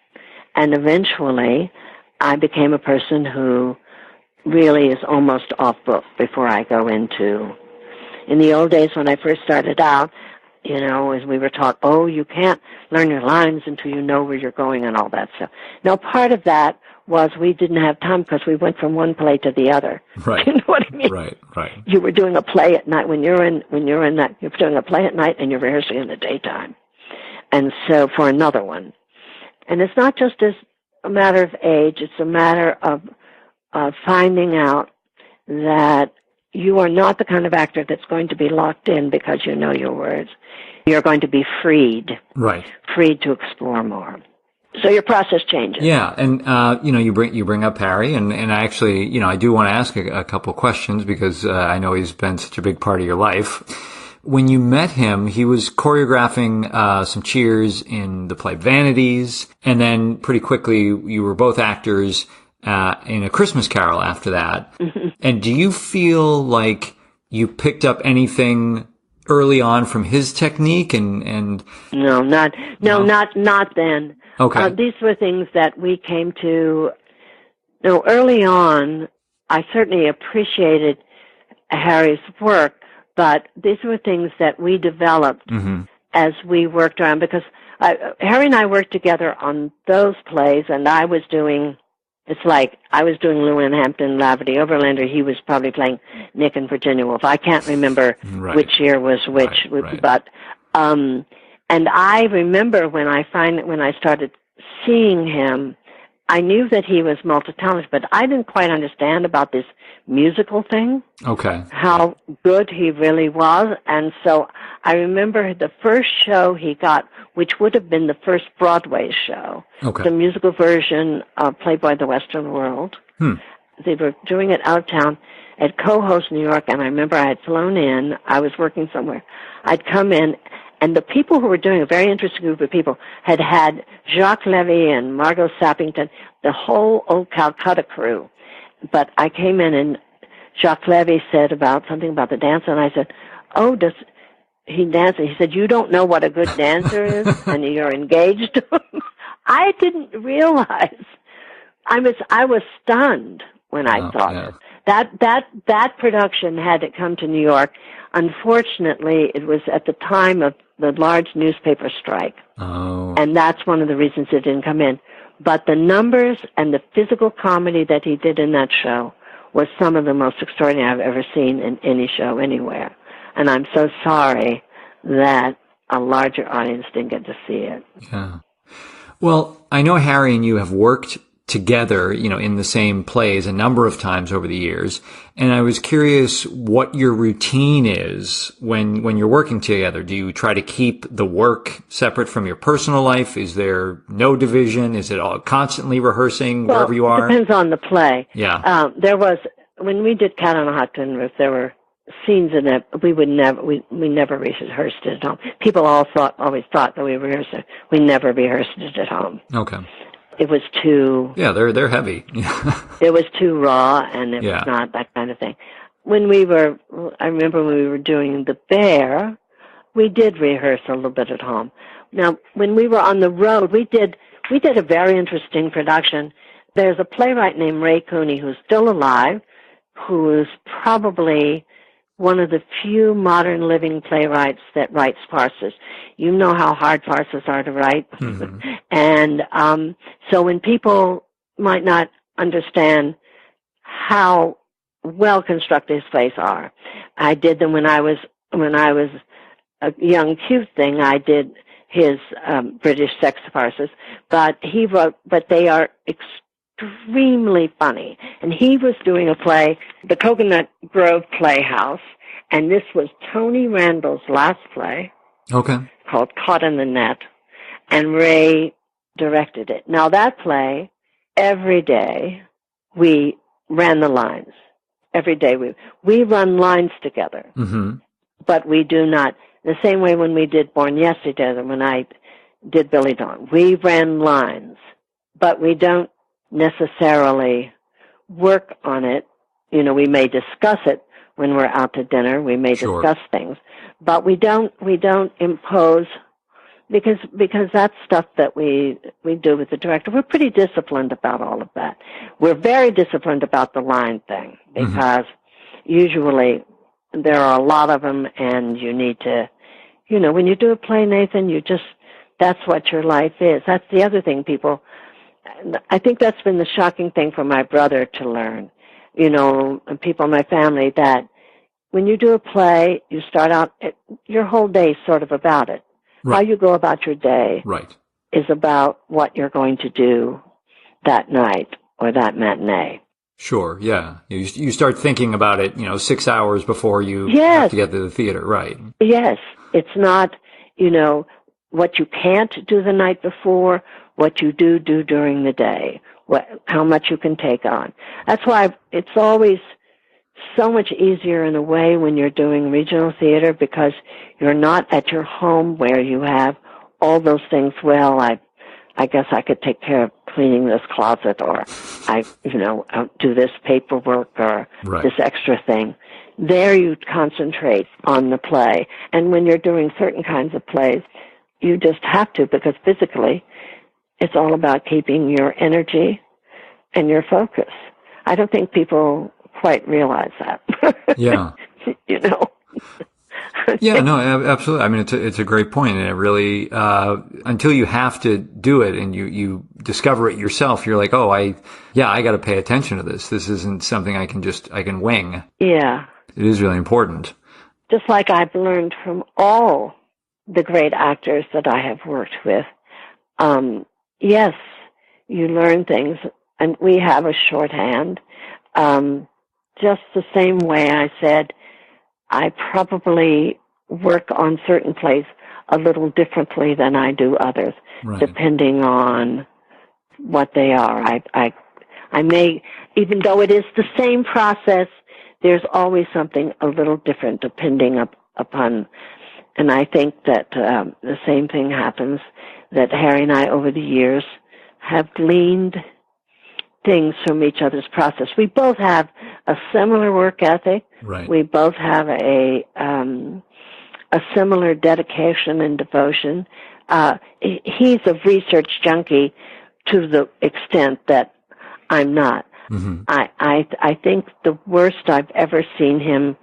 and eventually I became a person who really is almost off book before I go into. In the old days when I first started out, as we were taught, you can't learn your lines until you know where you're going and all that stuff. Now, part of that was we didn't have time because we went from one play to the other. Right. You know what I mean? Right. You were doing a play at night. When you're in that, you're doing a play at night and you're rehearsing in the daytime. And so for another one. And it's not just as a matter of age, it's a matter of finding out that you are not the kind of actor that's going to be locked in because you know your words. You're going to be freed. Right. Freed to explore more. So your process changes. Yeah, and you bring up Harry, and I actually, I do want to ask a couple questions because I know he's been such a big part of your life. When you met him, he was choreographing some cheers in the play Vanities, and then pretty quickly you were both actors in A Christmas Carol after that. Mm-hmm. And do you feel like you picked up anything early on from his technique? And No, not then. Okay. These were things that we came to. Early on, I certainly appreciated Harry's work, but these were things that we developed as we worked around, because Harry and I worked together on those plays, and I was doing Llewellyn Hampton, Lavity Overlander. He was probably playing Nick and Virginia Woolf. I can't remember which year was which, but and I remember when I started seeing him, I knew that he was multi-talented, but I didn't quite understand about this musical thing. Okay. How good he really was. And so I remember the first show he got, which would have been the first Broadway show, the musical version of Playboy the Western World. They were doing it out of town at Co-Host New York, and I remember I had flown in. I was working somewhere. I'd come in, and the people who were doing, a very interesting group of people, had Jacques Levy and Margot Sappington, the whole old Calcutta crew. But I came in, and Jacques Levy said something about the dance, and I said, does he dance? And he said, you don't know what a good dancer is, and you're engaged to him? I didn't realize. I was stunned when I saw it. That production had to come to New York. Unfortunately, it was at the time of the large newspaper strike. And that's one of the reasons it didn't come in. But the numbers and the physical comedy that he did in that show was some of the most extraordinary I've ever seen in any show anywhere. And I'm so sorry that a larger audience didn't get to see it. Yeah. Well, I know Harry and you have worked together, in the same plays a number of times over the years. And I was curious what your routine is when you're working together. Do you try to keep the work separate from your personal life? Is there no division? Is it all constantly rehearsing wherever you are? It depends on the play. Yeah. There was, when we did Cat on a Hot Tin Roof, there were scenes in it we never rehearsed it at home. People always thought that we rehearsed it. We never rehearsed it at home. Okay. It was too... Yeah, they're heavy. It was too raw, and it was not that kind of thing. I remember when we were doing The Bear, we did rehearse a little bit at home. Now, when we were on the road, we did a very interesting production. There's a playwright named Ray Cooney who's still alive, who is probably one of the few modern living playwrights that writes farces. You know how hard farces are to write. Mm-hmm. And so when people might not understand how well constructed his plays are, I did them when I was a young cute thing. I did his British sex farces, but they are extremely funny. And he was doing a play, the Coconut Grove Playhouse, and this was Tony Randall's last play. Okay. Called Caught in the Net, and Ray directed it. Now that play, every day we ran the lines. Every day we run lines together, mm-hmm. but we do not The same way when we did Born Yesterday, when I did Billy Dawn. We ran lines, but we don't necessarily work on it. You know, we may discuss it when we're out to dinner. We may discuss things, but we don't impose, because that's stuff that we do with the director. We're pretty disciplined about all of that. We're very disciplined about the line thing, because usually there are a lot of them, and you need to, you know, when you do a play, Nathan, that's what your life is. That's the other thing I think that's been the shocking thing for my brother to learn, you know, and people in my family, that when you do a play, you start out, your whole day is sort of about it. Right. How you go about your day is about what you're going to do that night or that matinee. Sure, yeah. You start thinking about it, 6 hours before you have to get to the theater, right? Yes. It's not, what you can't do the night before, what you do during the day, how much you can take on. That's why it's always so much easier in a way when you're doing regional theater, because you're not at your home where you have all those things. Well, I guess I could take care of cleaning this closet, or I'll do this paperwork or this extra thing. There you concentrate on the play. And when you're doing certain kinds of plays, you just have to, because physically it's all about keeping your energy and your focus. I don't think people quite realize that. Yeah. Yeah, no, absolutely. I mean, it's a great point, and it really, until you have to do it and you discover it yourself, you're like, oh, I got to pay attention to this. This isn't something I can wing. Yeah. It is really important. Just like I've learned from all the great actors that I have worked with, yes, you learn things, and we have a shorthand. Just the same way I said, I probably work on certain plays a little differently than I do others, depending on what they are. I may, even though it is the same process, there's always something a little different depending upon, and I think that the same thing happens, that Harry and I over the years have gleaned things from each other's process. We both have a similar work ethic. Right. We both have a similar dedication and devotion. He's a research junkie to the extent that I'm not. Mm-hmm. I think the worst I've ever seen him,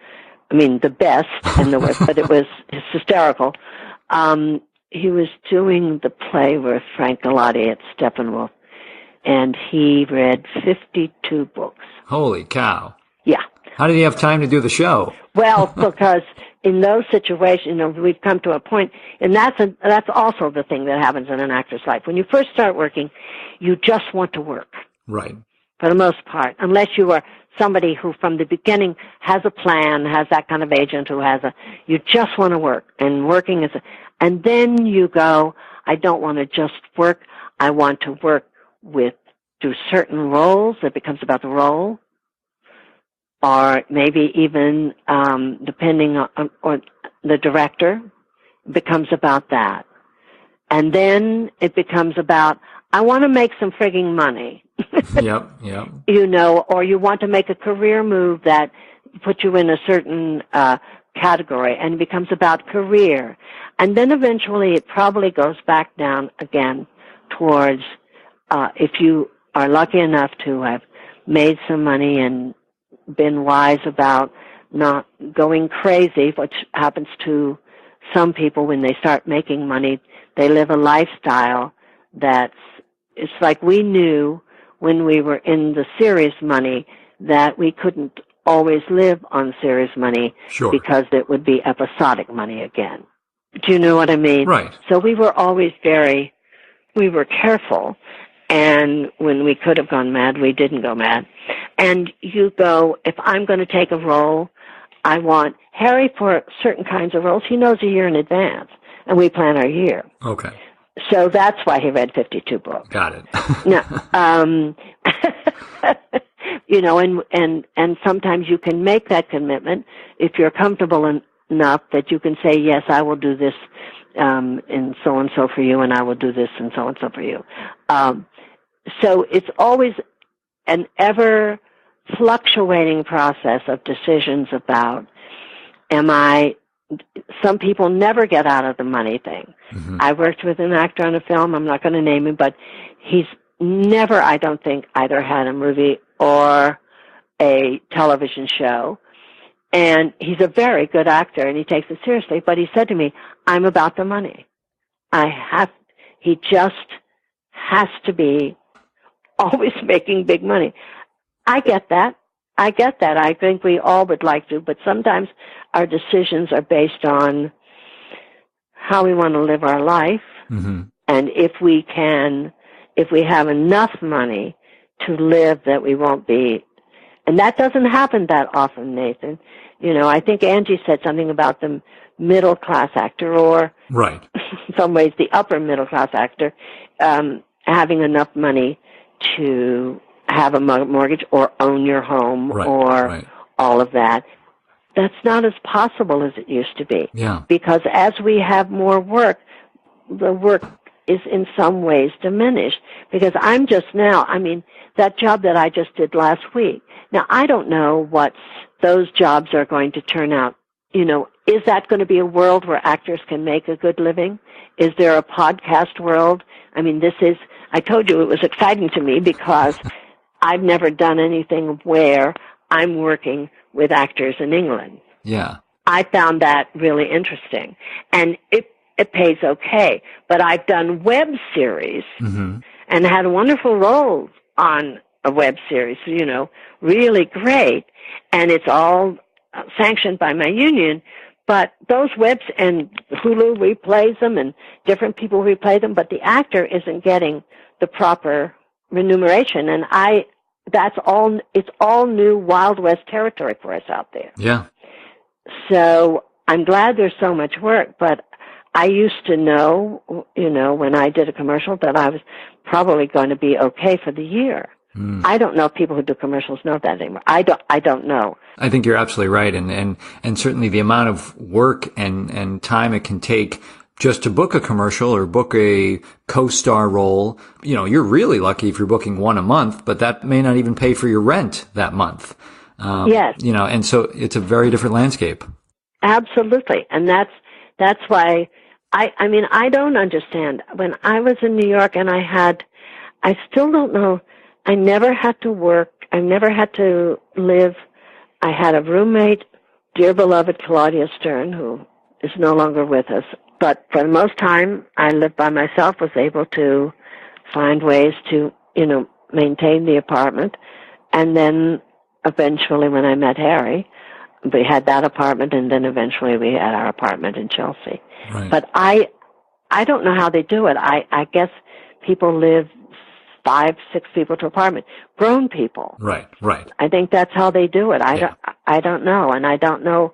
I mean, the best and the worst, but it's hysterical. He was doing the play with Frank Galati at Steppenwolf, and he read 52 books. Holy cow. Yeah. How did he have time to do the show? Well, because in those situations, we've come to a point, and that's also the thing that happens in an actor's life. When you first start working, you just want to work. Right. For the most part, unless you are somebody who from the beginning has a plan, has that kind of agent you just want to work, and working and then you go, I don't want to just work, I want to work do certain roles. It becomes about the role, or maybe even depending on the director, it becomes about that. And then it becomes about, I want to make some frigging money. Yep. Or you want to make a career move that puts you in a certain category, and it becomes about career. And then eventually it probably goes back down again towards, if you are lucky enough to have made some money and been wise about not going crazy, which happens to some people when they start making money, they live a lifestyle it's like we knew when we were in the serious money that we couldn't always live on serious money because it would be episodic money again. Do you know what I mean? Right. So we were always we were careful. And when we could have gone mad, we didn't go mad. And you go, if I'm going to take a role, I want Harry for certain kinds of roles. He knows a year in advance, and we plan our year. Okay. So that's why he read 52 books. Got it. No, and sometimes you can make that commitment if you're comfortable enough that you can say, yes, I will do this and so for you, and I will do this and so for you. So it's always an ever fluctuating process of decisions about, some people never get out of the money thing. Mm-hmm. I worked with an actor on a film, I'm not going to name him, but he's never, I don't think, either had a movie or a television show. And he's a very good actor, and he takes it seriously. But he said to me, I'm about the money. He just has to be always making big money. I get that. I think we all would like to, but sometimes our decisions are based on how we want to live our life. Mm-hmm. And if we have enough money to live that we won't be, and that doesn't happen that often, Nathan. I think Angie said something about the middle class actor, or right, in some ways the upper middle class actor, having enough money to have a mortgage or own your home, right. All of that. That's not as possible as it used to be. Yeah. Because as we have more work, the work is in some ways diminished. Because I'm just now, that job that I just did last week, now I don't know what those jobs are going to turn out. Is that going to be a world where actors can make a good living? Is there a podcast world? I told you it was exciting to me because I've never done anything where I'm working with actors in England. Yeah. I found that really interesting. And it pays okay. But I've done web series mm-hmm. and had wonderful roles on a web series, really great. And it's all sanctioned by my union. But those webs, and Hulu replays them and different people replay them, but the actor isn't getting the proper remuneration. And it's all new Wild West territory for us out there. Yeah. So I'm glad there's so much work, but I used to know, when I did a commercial that I was probably going to be okay for the year. Mm. I don't know if people who do commercials know that anymore. I don't know. I think you're absolutely right. And certainly the amount of work and time it can take just to book a commercial or book a co-star role. You're really lucky if you're booking one a month, but that may not even pay for your rent that month. Yes. And so it's a very different landscape. Absolutely. And that's why I don't understand. When I was in New York and I still don't know, I never had to work. I never had to live. I had a roommate, dear beloved Claudia Stern, who is no longer with us. But for the most time, I lived by myself, was able to find ways to, maintain the apartment. And then eventually when I met Harry, we had that apartment, and then eventually we had our apartment in Chelsea. Right. But I don't know how they do it. I guess people live 5, 6 people to apartment. Grown people. Right. I think that's how they do it. I don't know. And I don't know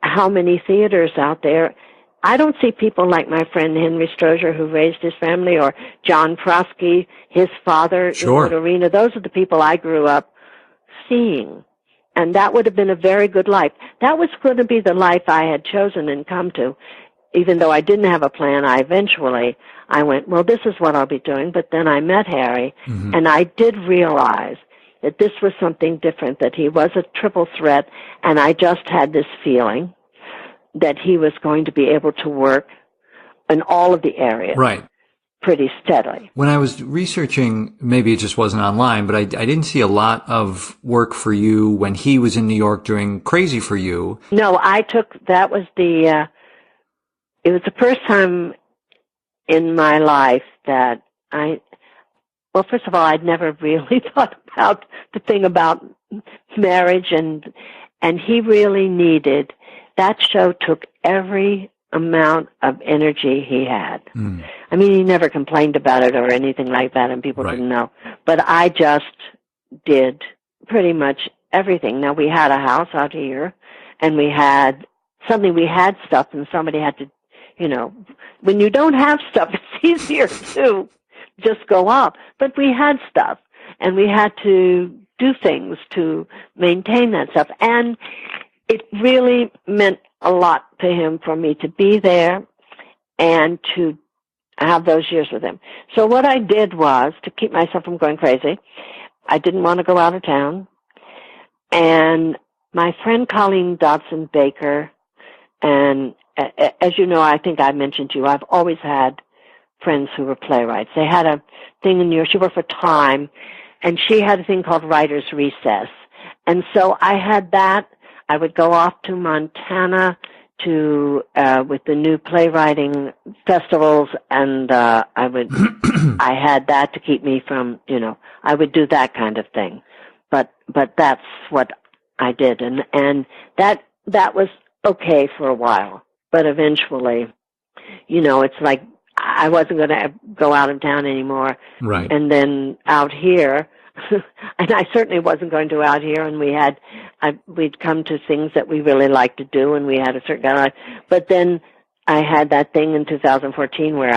how many theaters out there. I don't see people like my friend Henry Strozier, who raised his family, or John Prosky, his father, sure. in Arena. Those are the people I grew up seeing. And that would have been a very good life. That was going to be the life I had chosen and come to. Even though I didn't have a plan, I went, well, this is what I'll be doing. But then I met Harry, mm-hmm. and I did realize that this was something different, that he was a triple threat, and I just had this feeling that he was going to be able to work in all of the areas. Right. Pretty steadily. When I was researching, maybe it just wasn't online, but I didn't see a lot of work for you when he was in New York doing Crazy for You. No, that was it was the first time in my life that first of all, I'd never really thought about the thing about marriage, and he really needed, that show took every amount of energy he had. Mm. He never complained about it or anything like that, and people didn't know. But I just did pretty much everything. Now, we had a house out here, and we had stuff, and somebody had to, when you don't have stuff, it's easier to just go up. But we had stuff, and we had to do things to maintain that stuff. And it really meant a lot to him for me to be there and to have those years with him. So what I did was, to keep myself from going crazy, I didn't want to go out of town. And my friend Colleen Dodson Baker, and as you know, I think I mentioned to you, I've always had friends who were playwrights. They had a thing in New York. She worked for Time, and she had a thing called Writer's Recess. And so I had that. I would go off to Montana to with the new playwriting festivals, and I had that to keep me from, I would do that kind of thing. But that's what I did, and that was okay for a while. But eventually, it's like I wasn't going to go out of town anymore. Right. And then out here, and I certainly wasn't going to out here, and we'd come to things that we really liked to do, and we had a certain kind of life. But then I had that thing in 2014 where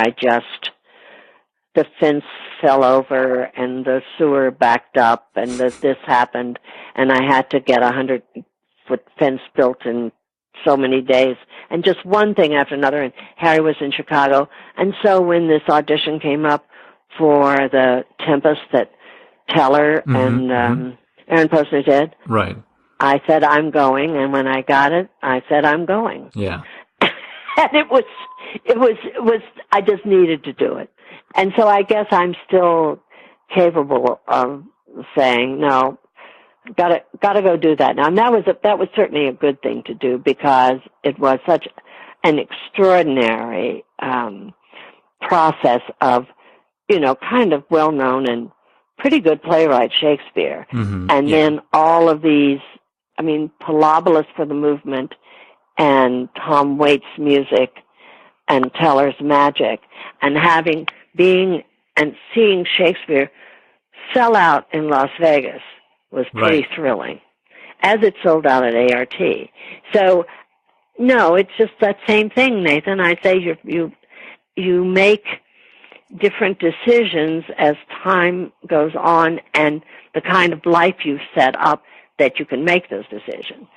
the fence fell over and the sewer backed up and this happened, and I had to get a 100-foot fence built in so many days, and just one thing after another, and Harry was in Chicago. And so when this audition came up for the Tempest that Teller and Aaron Posner did, right, I said, I'm going, and when I got it, I said, I'm going. Yeah. And it was, I just needed to do it. And so I guess I'm still capable of saying, no, gotta go do that now. And that was certainly a good thing to do, because it was such an extraordinary process of, kind of well-known and pretty good playwright Shakespeare. And then all of these, Parabolas for the Movement and Tom Waits' music and Teller's magic, and being and seeing Shakespeare sell out in Las Vegas was pretty thrilling, as it sold out at ART. So, no, it's just that same thing, Nathan. I say you make different decisions as time goes on, and the kind of life you've set up, that you can make those decisions.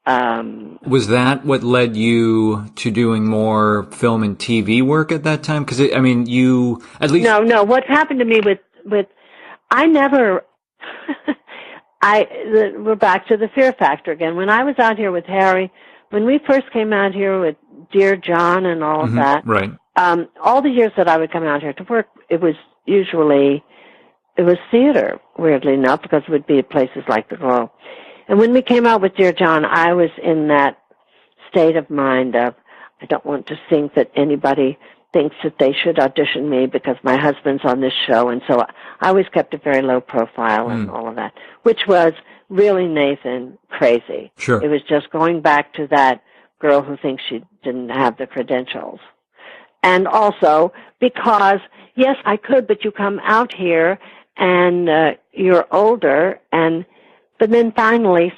Was that what led you to doing more film and TV work at that time? Because, you, at least... No, what happened to me with I never... we're back to the fear factor again. When I was out here with Harry, when we first came out here with Dear John and all of that, right. All the years that I would come out here to work, it was theater, weirdly enough, because it would be at places like the Globe. And when we came out with Dear John, I was in that state of mind of, I don't want to think that anybody thinks that they should audition me because my husband's on this show. And so I always kept a very low profile and all of that, which was really, Nathan, crazy. Sure. It was just going back to that girl who thinks she didn't have the credentials. And also because, yes, I could, but you come out here and you're older, but then finally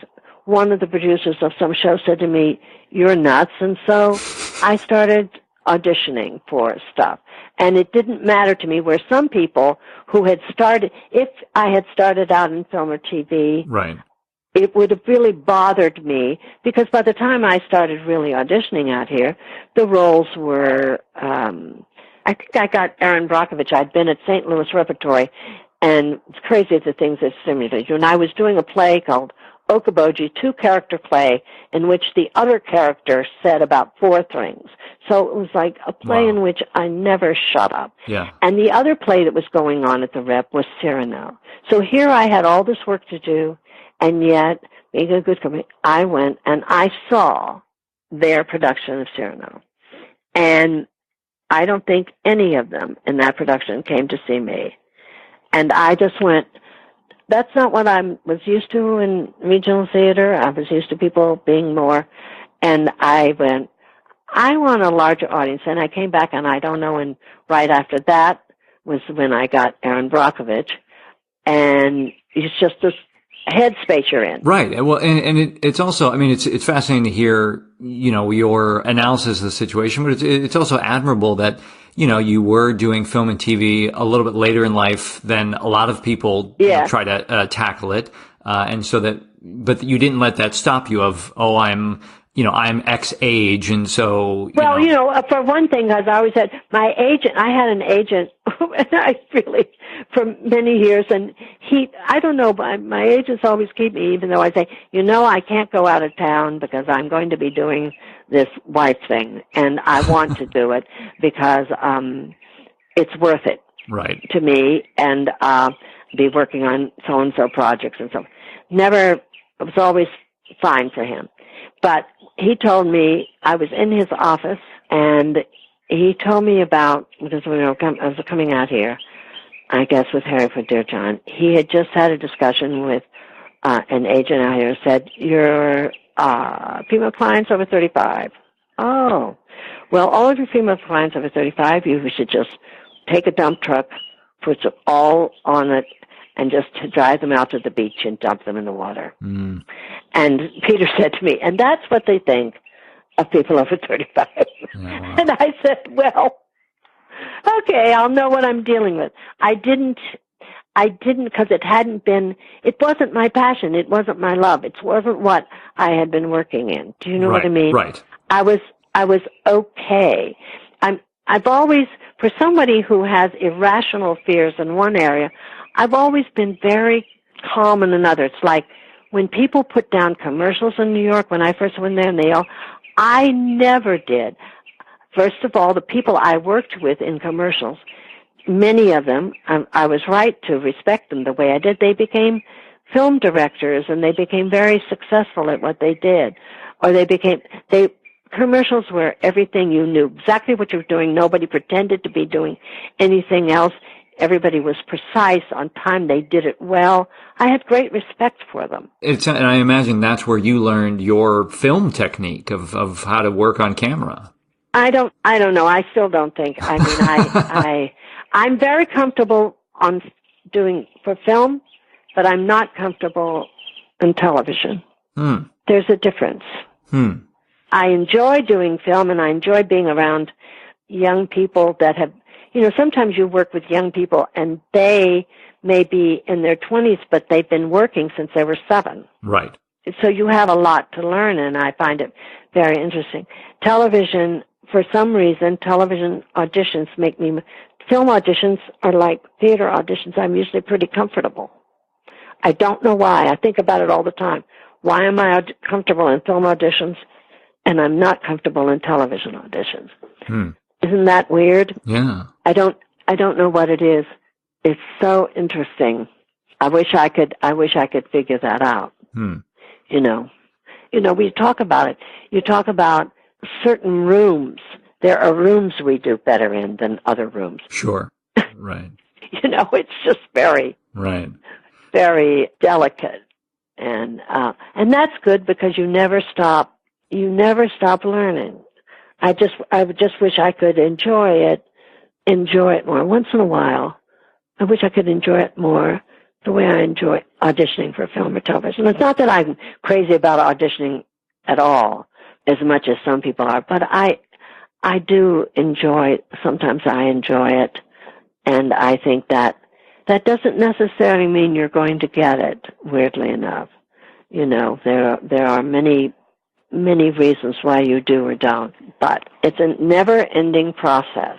one of the producers of some show said to me, you're nuts. And so I started auditioning for stuff. And it didn't matter to me, where some people who had started, if I had started out in film or TV, right, it would have really bothered me, because by the time I started really auditioning out here, the roles were, I think I got Aaron Brockovich. I'd been at St. Louis Repertory, and it's crazy the things that stimulated you. And I was doing a play called Okoboji, 2-character play, in which the other character said about 4 things. So it was like a play in which I never shut up. Yeah. And the other play that was going on at the Rep was Cyrano. So here I had all this work to do, and yet, being a good company, I went and I saw their production of Cyrano. And I don't think any of them in that production came to see me. And I just went, that's not what I was used to in regional theater. I was used to people being more. And I went, I want a larger audience. And I came back, and I don't know, and right after that was when I got Aaron Brockovich. And it's just this headspace you're in. Right. Well, and it's also, it's fascinating to hear, your analysis of the situation, but it's also admirable that, you were doing film and TV a little bit later in life than a lot of people try to tackle it. And so that, but you didn't let that stop you of, I'm I'm X age, and so, for one thing, as I always said, I had an agent, and I really, for many years, and I don't know, but my agents always keep me, even though I say, I can't go out of town because I'm going to be doing this wife thing, and I want to do it because it's worth it. Right. To me, and be working on so-and-so projects and so. It was always fine for him. But he told me, I was in his office, and he told me about, because I was coming out here, I guess with Harry for Dear John, he had just had a discussion with an agent out here who said, your female clients over 35. Oh, well, all of your female clients over 35, you should just take a dump truck, put it all on it, and just drive them out to the beach and dump them in the water. Mm. And Peter said to me, and that's what they think of people over 35. Oh, wow. And I said, well, okay, I'll know what I'm dealing with. I didn't because it wasn't my passion. It wasn't my love. It wasn't what I had been working in. Do you know what I mean? Right. I was okay. I've always, for somebody who has irrational fears in one area, I've always been very calm in another. It's like when people put down commercials in New York, when I first went there, I never did. First of all, the people I worked with in commercials, many of them, I was right to respect them the way I did. They became film directors, and they became very successful at what they did. Or commercials were everything. You knew exactly what you were doing. Nobody pretended to be doing anything else. Everybody was precise on time. They did it well. I had great respect for them. And I imagine that's where you learned your film technique of how to work on camera. I don't know. I still don't think. I mean, I'm very comfortable on doing for film, but I'm not comfortable in television. There's a difference. I enjoy doing film, and I enjoy being around young people that have, sometimes you work with young people and they may be in their 20s, but they've been working since they were 7. Right. So you have a lot to learn, and I find it very interesting. Television, for some reason, television auditions film auditions are like theater auditions. I'm usually pretty comfortable. I don't know why. I think about it all the time. Why am I comfortable in film auditions and I'm not comfortable in television auditions? Isn't that weird? Yeah. I don't know what it is. It's so interesting. I wish I could figure that out. We talk about it. You talk about certain rooms. There are rooms we do better in than other rooms. Sure. Right. It's just very, very delicate. And that's good because you never stop learning. I just wish I could enjoy it more. Once in a while, I wish I could enjoy it more the way I enjoy auditioning for film or television. It's not that I'm crazy about auditioning at all, as much as some people are, but I do enjoy, sometimes I enjoy it, and I think that doesn't necessarily mean you're going to get it, weirdly enough. There are many reasons why you do or don't, but it's a never-ending process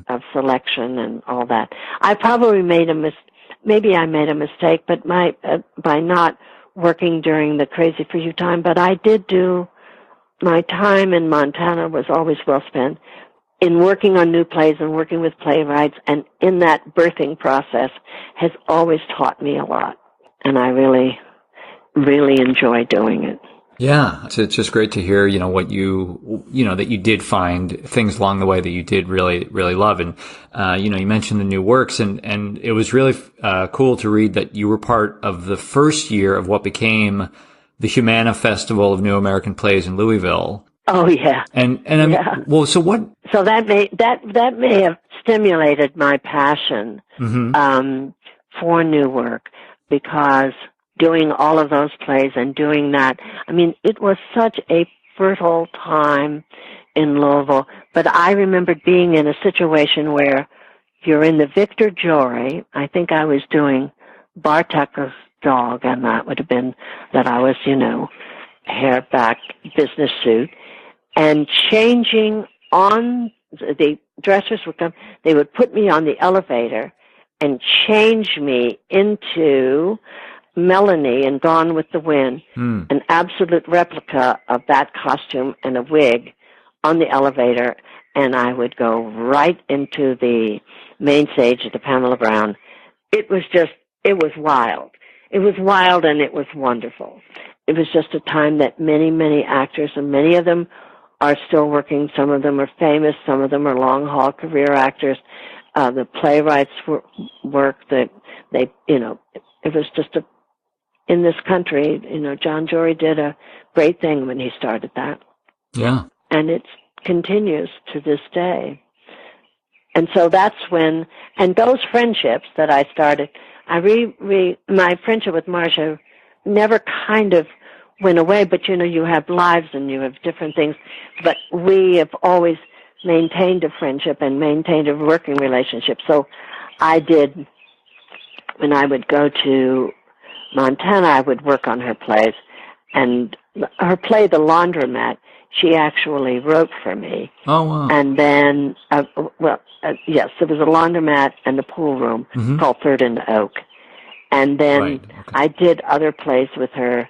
of selection and all that. I probably maybe I made a mistake, but by not working during the Crazy for You time, but I did do, my time in Montana was always well spent in working on new plays and working with playwrights, and in that birthing process has always taught me a lot, and I really, really enjoy doing it. Yeah, it's just great to hear, what that you did find things along the way that you did really, really love. And, you mentioned the new works, and it was really cool to read that you were part of the first year of what became the Humana Festival of New American Plays in Louisville. Oh, yeah. And I mean, well, so what? So that may have stimulated my passion, for new work, because doing all of those plays and doing that, I mean, it was such a fertile time in Louisville. But I remembered being in a situation where you're in the Victor Jory. I think I was doing Bartek's Dog, and that would have been that I was, hair back business suit and changing on the dressers would come. They would put me on the elevator and change me into Melanie in Gone with the Wind, an absolute replica of that costume and a wig on the elevator, and I would go right into the main stage of the Pamela Brown. It was wild. It was wild and it was wonderful. It was just a time that many, many actors, and many of them are still working. Some of them are famous. Some of them are long-haul career actors. The playwrights work. It was just in this country, John Jory did a great thing when he started that. Yeah. And it continues to this day. And so that's when, and those friendships that I started, my friendship with Marcia never kind of went away, but you have lives and you have different things. But we have always maintained a friendship and maintained a working relationship. So I did, when I would go to Montana, I would work on her plays. And her play, The Laundromat, she actually wrote for me. Oh, wow. And then, yes, there was a laundromat and the pool room called Third and Oak. And then I did other plays with her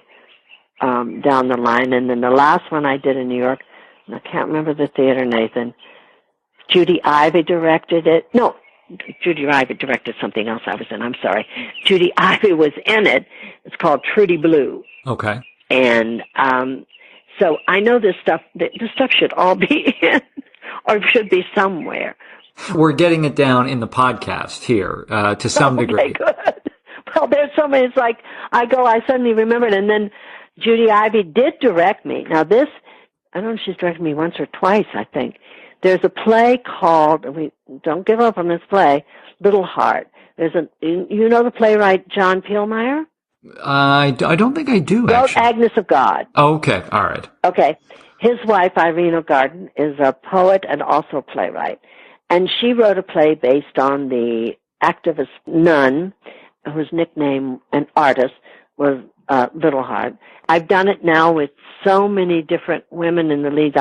down the line. And then the last one I did in New York, and I can't remember the theater, Nathan, Judy Ivey directed it. No, Judy Ivey directed something else I was in. I'm sorry. Judy Ivey was in it. It's called Trudy Blue. Okay. And so I know this stuff should all be in, or should be somewhere. We're getting it down in the podcast here to some degree. Good. Well, there's so many. It's like I suddenly remembered, and then Judy Ivey did direct me. Now this, I don't know if she's directed me once or twice, I think. There's a play called, don't give up on this play, Little Heart. You know the playwright John Peelmeyer? I don't think I do, Wrote actually. Agnes of God. Oh, okay, all right. Okay. His wife, Irene O'Garden, is a poet and also a playwright. And she wrote a play based on the activist nun, whose nickname, an artist, was Little Heart. I've done it now with so many different women in the leads.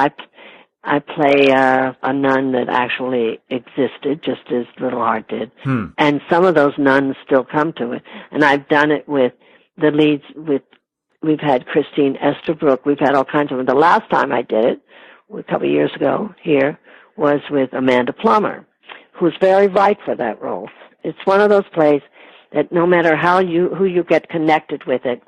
I play a nun that actually existed, just as Little Heart did. And some of those nuns still come to it. And I've done it with the leads we've had Christine Estabrook. We've had all kinds of them. The last time I did it, a couple of years ago here, was with Amanda Plummer, who's very right for that role. It's one of those plays that no matter who you get connected with it,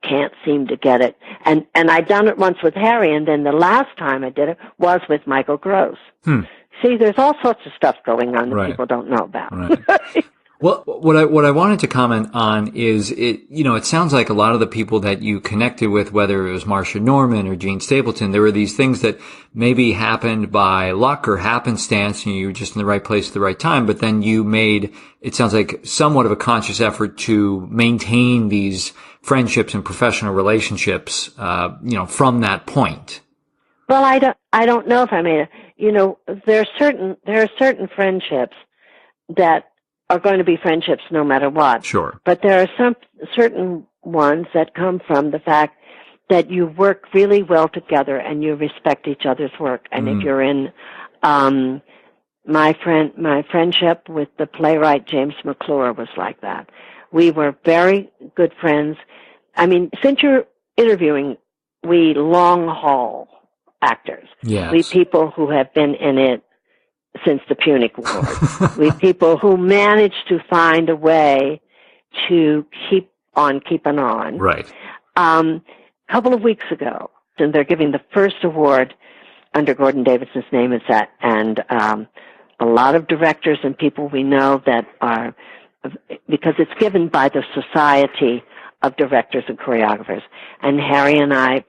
can't seem to get it. And I'd done it once with Harry, and then the last time I did it was with Michael Gross. See, there's all sorts of stuff going on that people don't know about. Right. Well, what I wanted to comment on is it sounds like a lot of the people that you connected with, whether it was Marcia Norman or Gene Stapleton, there were these things that maybe happened by luck or happenstance, and you were just in the right place at the right time, but then you made, it sounds like, somewhat of a conscious effort to maintain these friendships and professional relationships, from that point. Well, I don't know if I made it. There are certain friendships that are going to be friendships no matter what. Sure. But there are some certain ones that come from the fact that you work really well together and you respect each other's work. And if you're in my friendship with the playwright James McClure was like that. We were very good friends. I mean, since you're interviewing, we long haul actors. Yes. We people who have been in it since the Punic Wars. We people who managed to find a way to keep on keeping on. Right. A couple of weeks ago, and they're giving the first award under Gordon Davidson's name is that, and a lot of directors and people we know that are, because it's given by the Society of Directors and Choreographers. And Harry and I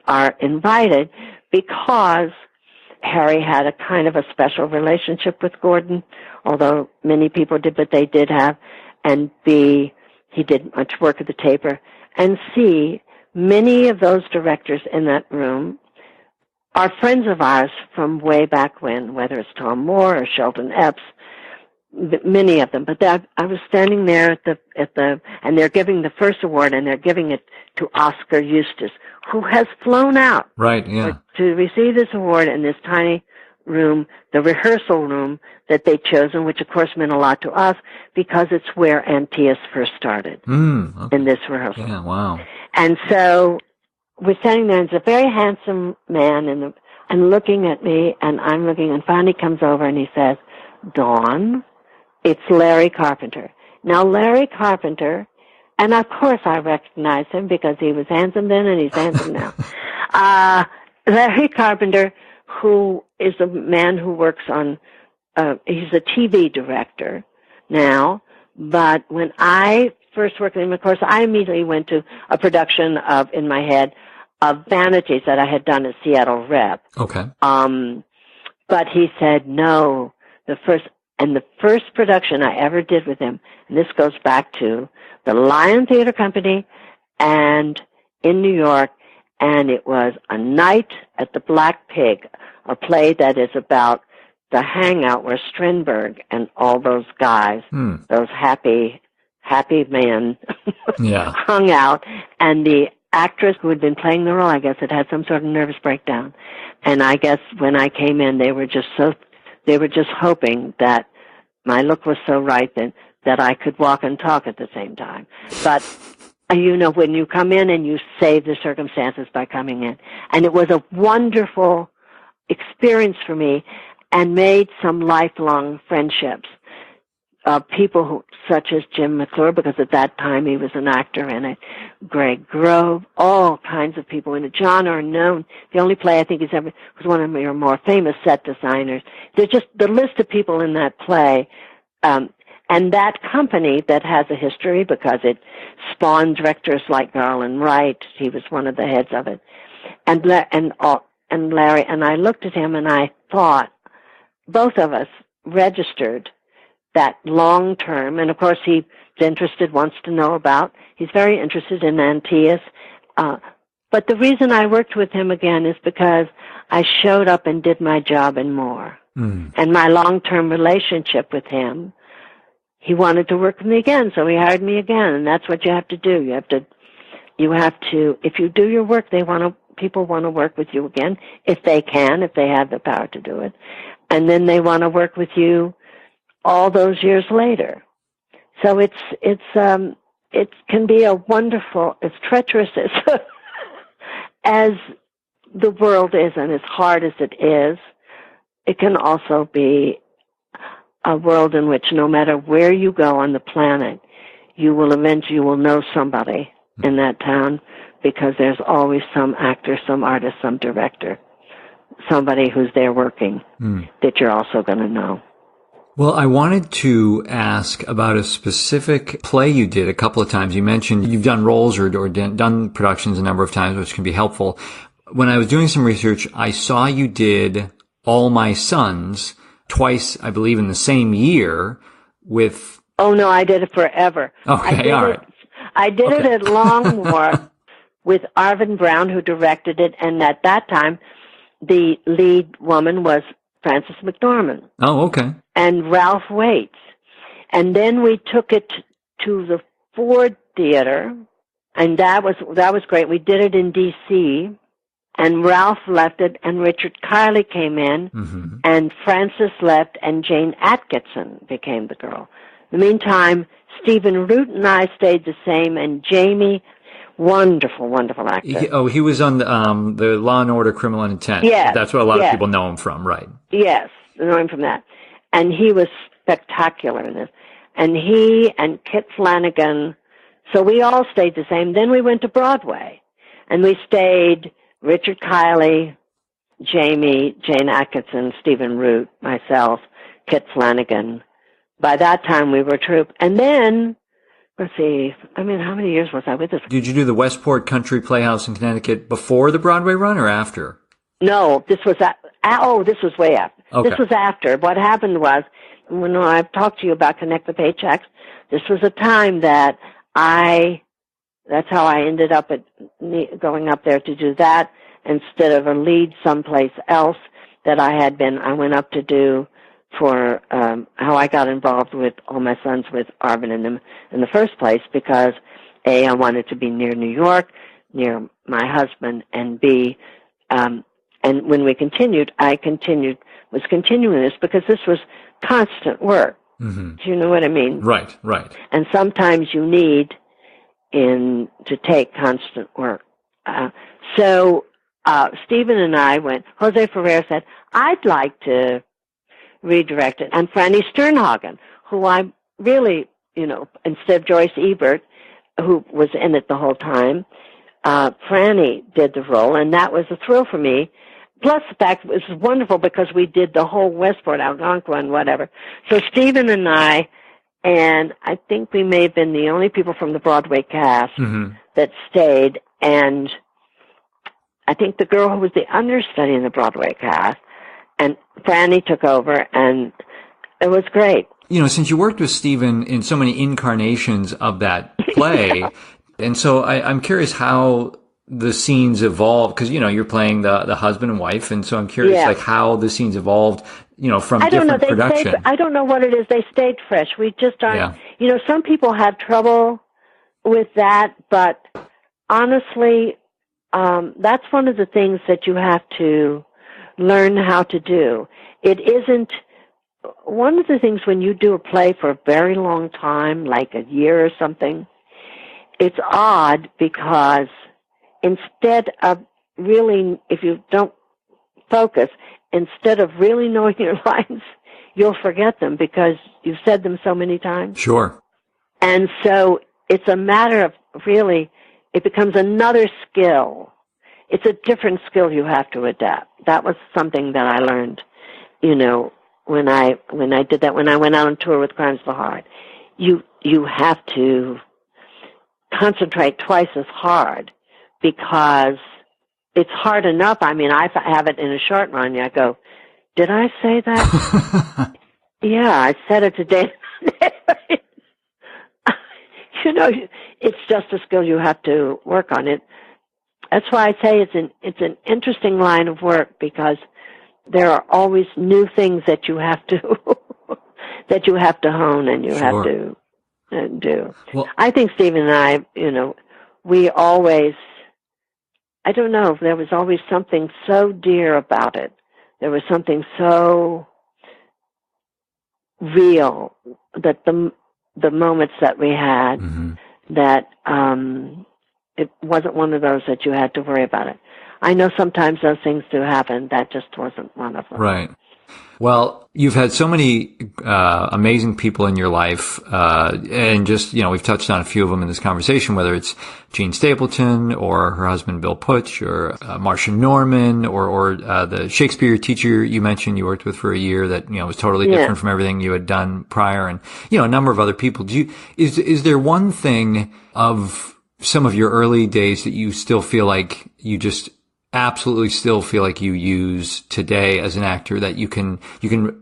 are invited because Harry had a kind of a special relationship with Gordon, although many people did, but they did have. And B, he did much work at the taper. And C, many of those directors in that room are friends of ours from way back when, whether it's Tom Moore or Shelton Epps. many of them. But I was standing there and they're giving the first award, and they're giving it to Oscar Eustace, who has flown out to receive this award in this tiny room, the rehearsal room that they'd chosen, which of course meant a lot to us because it's where Antaeus first started in this rehearsal. Yeah, wow. And so we're standing there, and it's a very handsome man and looking at me, and I'm looking, and finally comes over and he says, "Dawn, it's Larry Carpenter." Now, Larry Carpenter, and of course I recognize him because he was handsome then and he's handsome now. Larry Carpenter, who is a man who works on, he's a TV director now, but when I first worked with him, of course, I immediately went to a production in my head, of Vanities that I had done at Seattle Rep. Okay. But he said, no, the first production I ever did with him, and this goes back to the Lion Theater Company and in New York, and it was A Night at the Black Pig, a play that is about the hangout where Strindberg and all those guys, those happy men, hung out, and the actress who had been playing the role, I guess, had some sort of nervous breakdown. And I guess when I came in, they were just hoping that my look was so right that I could walk and talk at the same time. But, when you come in and you save the circumstances by coming in. And it was a wonderful experience for me and made some lifelong friendships. People such as Jim McClure, because at that time he was an actor in it, Greg Grove, all kinds of people in it. John Arnone, the only play I think he's ever, was one of your more famous set designers. There's just the list of people in that play, and that company that has a history because it spawned directors like Garland Wright. He was one of the heads of it. And Larry, and I looked at him and I thought, both of us registered that long term, and of course he's interested, wants to know about. He's very interested in Antaeus. But the reason I worked with him again is because I showed up and did my job and more. And my long-term relationship with him, he wanted to work with me again, so he hired me again, and that's what you have to do. You have to, if you do your work, people want to work with you again, if they have the power to do it. And then they want to work with you all those years later. So it can be it's treacherous as the world is and as hard as it is. It can also be a world in which no matter where you go on the planet, you will know somebody in that town, because there's always some actor, some artist, some director, somebody who's there working that you're also going to know. Well, I wanted to ask about a specific play you did a couple of times. You mentioned you've done roles or done productions a number of times, which can be helpful. When I was doing some research, I saw you did All My Sons twice, I believe, in the same year with... Oh, no, I did it forever. Okay, all right. I did it at Longmore with Arvin Brown, who directed it, and at that time, the lead woman was Frances McDormand. Oh, okay. And Ralph Waits. And then we took it to the Ford Theater, and that was great. We did it in D.C., and Ralph left it, and Richard Kiley came in, and Frances left, and Jane Atkinson became the girl. In the meantime, Stephen Root and I stayed the same, and Jamie, wonderful, wonderful actor. He was on the Law and Order Criminal Intent. Yes. That's what a lot of people know him from, right? Yes, I know him from that. And he was spectacular in this. And he and Kit Flanagan, so we all stayed the same. Then we went to Broadway, and we stayed Richard Kiley, Jamie, Jane Atkinson, Stephen Root, myself, Kit Flanagan. By that time, we were a troupe. And then, let's see, how many years was I with this? Did you do the Westport Country Playhouse in Connecticut before the Broadway run or after? No, this was this was way after. Okay. This was after. What happened was, when I've talked to you about Connect the Paychecks, this was a time that that's how I ended up going up there to do that instead of a lead someplace else that I had been. I went up to do for how I got involved with All My Sons with Arvin and them in the first place, because A, I wanted to be near New York, near my husband, and B, and when we continued, was continuing this because this was constant work. Mm-hmm. Do you know what I mean? Right. And sometimes you need to take constant work. So Stephen and I went, Jose Ferrer said, I'd like to redirect it. And Franny Sternhagen, who I really, instead of Joyce Ebert, who was in it the whole time, Franny did the role, and that was a thrill for me. Plus the fact it was wonderful because we did the whole Westport, Algonquin, and whatever. So Stephen and I think we may have been the only people from the Broadway cast that stayed, and I think the girl who was the understudy in the Broadway cast, and Franny took over, and it was great. Since you worked with Stephen in so many incarnations of that play, and so I'm curious how the scenes evolved, because, you're playing the husband and wife, and so I'm curious, like, how the scenes evolved, from different production. I don't know what it is. They stayed fresh. We just aren't, some people have trouble with that, but honestly, that's one of the things that you have to learn how to do. It isn't, one of the things when you do a play for a very long time, like a year or something, it's odd because instead of really, if you don't focus, instead of really knowing your lines, you'll forget them because you've said them so many times. Sure. And so it's a matter of really, it becomes another skill. It's a different skill you have to adapt. That was something that I learned, when I did that, when I went out on tour with Crimes of the Heart. You have to concentrate twice as hard because it's hard enough. I mean, I have it in a short run. I go, did I say that? Yeah, I said it today. It's just a skill you have to work on it. That's why I say it's an interesting line of work because there are always new things that you have to hone and you have to do. Well, I think Stephen and I, we always, I don't know, there was always something so dear about it. There was something so real that the moments that we had, that it wasn't one of those that you had to worry about it. I know sometimes those things do happen. That just wasn't one of them. Right. Well, you've had so many amazing people in your life, and just, we've touched on a few of them in this conversation, whether it's Jean Stapleton or her husband Bill Putsch or Marcia Norman or the Shakespeare teacher you mentioned you worked with for a year that, was totally different from everything you had done prior, and, a number of other people. Is there one thing of some of your early days that you still feel like you just absolutely still feel like you use today as an actor, that you can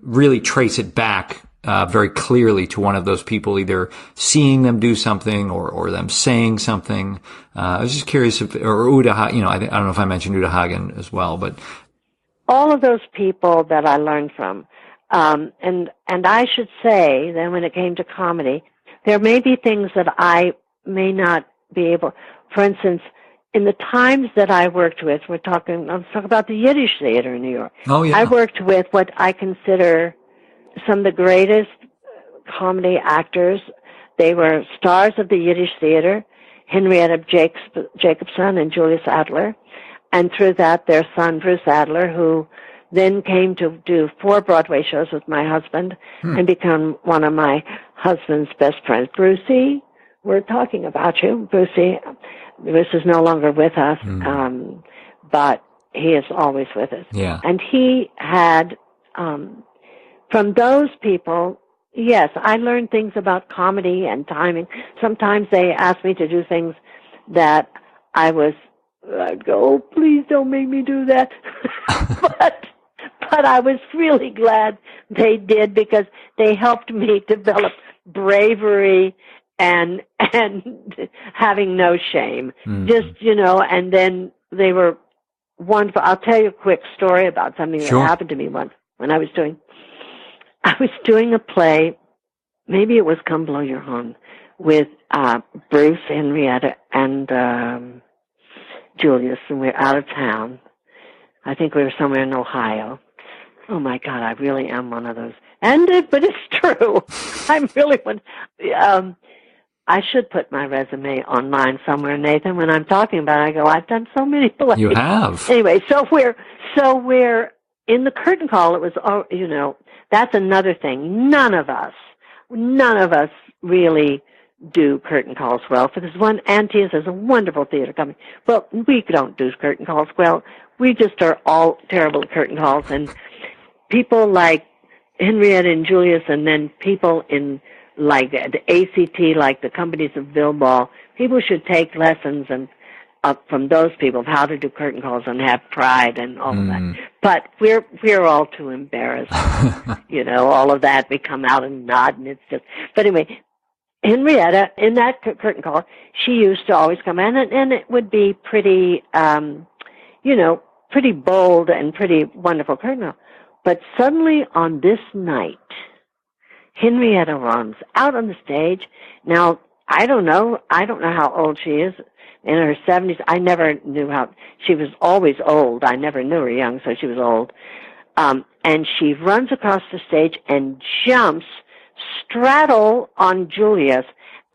really trace it back very clearly to one of those people, either seeing them do something or them saying something? I was just curious or Uta, I don't know if I mentioned Uta Hagen as well, but all of those people that I learned from, and I should say that when it came to comedy, there may be things that I may not be able, for instance, in the times that I worked with, let's talk about the Yiddish theater in New York. Oh, yeah. I worked with what I consider some of the greatest comedy actors. They were stars of the Yiddish theater, Henrietta Jacobson and Julius Adler, and through that, their son, Bruce Adler, who then came to do 4 Broadway shows with my husband and become one of my husband's best friends. Brucey, we're talking about you. Brucey is no longer with us, but he is always with us. Yeah. And he had, from those people, yes, I learned things about comedy and timing. Sometimes they asked me to do things that I'd go, oh, please don't make me do that. but I was really glad they did because they helped me develop bravery and having no shame. Just, and then they were wonderful. I'll tell you a quick story about something that happened to me once when I was doing I was doing a play, maybe it was Come Blow Your Horn, with Bruce, Henrietta, and Julius, and we were out of town. I think we were somewhere in Ohio. Oh, my God, I really am one of those. But it's true. I'm really one. I should put my resume online somewhere, Nathan. When I'm talking about it, I go, I've done so many plays. You have. Anyway, so we're in the curtain call. It was, that's another thing. None of us really do curtain calls well. For this one, Auntie says, a wonderful theater company. Well, we don't do curtain calls well. We just are all terrible at curtain calls. And people like Henrietta and Julius, and then people in like the ACT, like the companies of Bill Ball, people should take lessons and from those people of how to do curtain calls and have pride and all of that. But we're all too embarrassed. All of that. We come out and nod, and it's just. But anyway, Henrietta, in that curtain call, she used to always come in, and it would be pretty, pretty bold and pretty wonderful curtain call. But suddenly on this night, Henrietta runs out on the stage. Now, I don't know how old she is. In her 70s, I never knew how. She was always old. I never knew her young, so she was old. And she runs across the stage and jumps straddle on Julius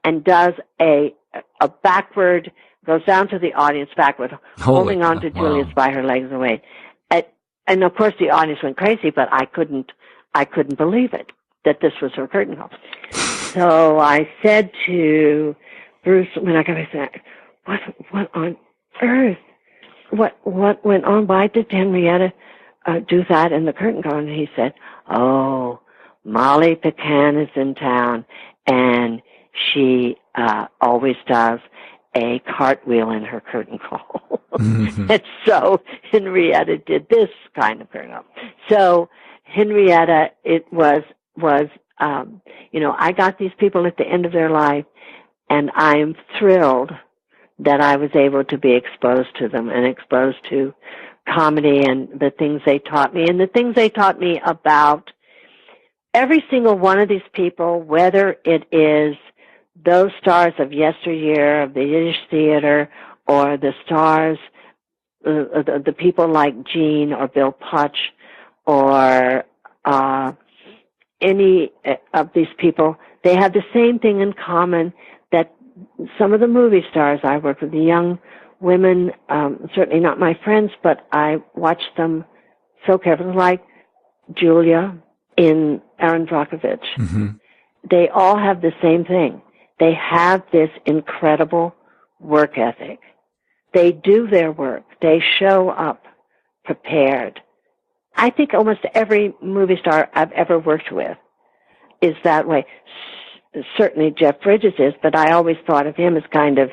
and does a backward, goes down to the audience backward, holding on to Julius by her legs away. And of course the audience went crazy, but I couldn't believe it, that this was her curtain call. So I said to Bruce, when I got back, what on earth? What went on? Why did Henrietta do that in the curtain call? And he said, oh, Molly Pecan is in town, and she always does a cartwheel in her curtain call. And so Henrietta did this kind of curtain call. So Henrietta, it was I got these people at the end of their life, and I'm thrilled that I was able to be exposed to them and exposed to comedy and the things they taught me, and the things they taught me about every single one of these people, whether it is those stars of yesteryear of the Yiddish theater, or the stars, the people like Gene or Bill Putch, or any of these people, they have the same thing in common, that some of the movie stars I worked with, the young women, certainly not my friends, but I watched them so carefully, like Julia in Aaron Brockovich. Mm-hmm. They all have the same thing. They have this incredible work ethic. They do their work. They show up prepared. I think almost every movie star I've ever worked with is that way. Certainly Jeff Bridges is, but I always thought of him as kind of,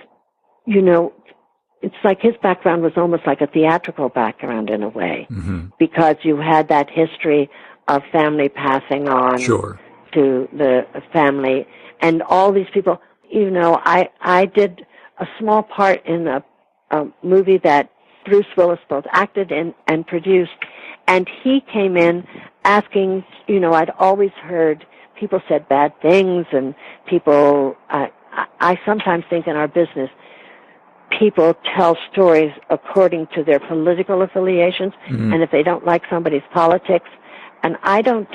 it's like his background was almost like a theatrical background in a way, because you had that history of family passing on to the family, and all these people. I did a small part in a movie that Bruce Willis both acted in and produced, and he came in asking, I'd always heard people said bad things, and people, I sometimes think in our business, people tell stories according to their political affiliations, and if they don't like somebody's politics, and I don't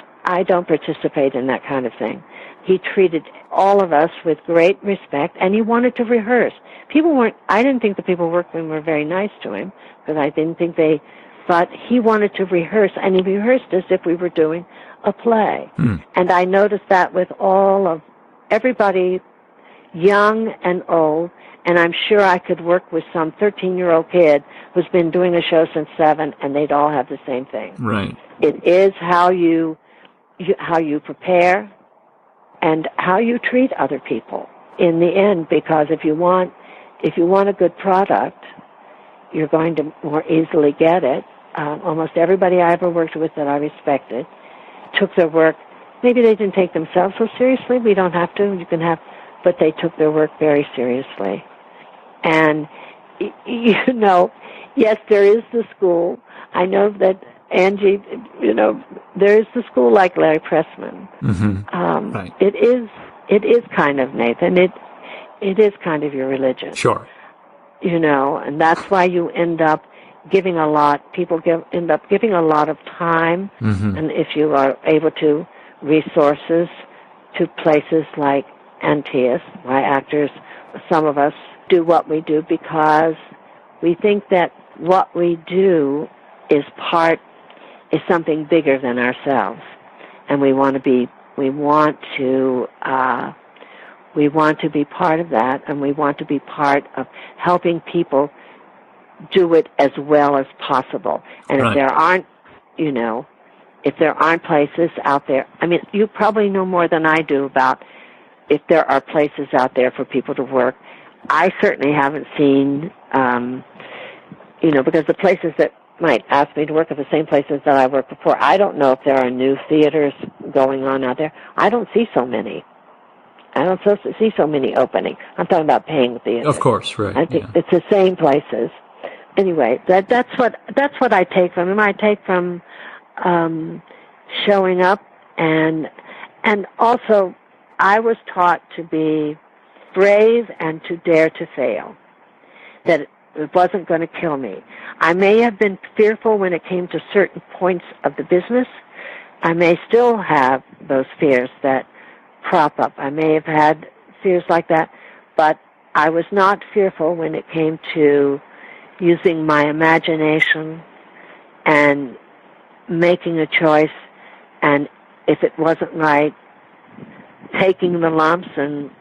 participate in that kind of thing. He treated all of us with great respect, and he wanted to rehearse. I didn't think the people working with him were very nice to him, because I didn't think but he wanted to rehearse, and he rehearsed as if we were doing a play. And I noticed that with everybody, young and old, and I'm sure I could work with some 13-year-old kid who's been doing a show since 7, and they'd all have the same thing. Right. It is how you prepare and how you treat other people in the end, because if you want a good product, you're going to more easily get it. Almost everybody I ever worked with that I respected took their work, maybe they didn't take themselves so seriously, we don't have to, but they took their work very seriously. And, yes, there is the school. I know that Angie, there is the school like Larry Pressman. Right. It is kind of, Nathan. It is kind of your religion. Sure. And that's why you end up giving a lot. People end up giving a lot of time, and if you are able to, resources to places like Antaeus, why actors, some of us, do what we do because we think that what we do is something bigger than ourselves, and we want to be part of that, and we want to be part of helping people do it as well as possible. And right. if there aren't places out there, I mean, you probably know more than I do about if there are places out there for people to work. I certainly haven't seen, because the places that might ask me to work are the same places that I worked before. I don't know if there are new theaters going on out there. I don't see so many. I don't see so many opening. I'm talking about paying theaters. Of course, right. I think it's the same places. Anyway, that's what I take from him. I take from showing up, and also I was taught to be brave and to dare to fail. That it wasn't going to kill me. I may have been fearful when it came to certain points of the business. I may still have those fears that prop up. I may have had fears like that, but I was not fearful when it came to using my imagination and making a choice, and if it wasn't right, taking the lumps and,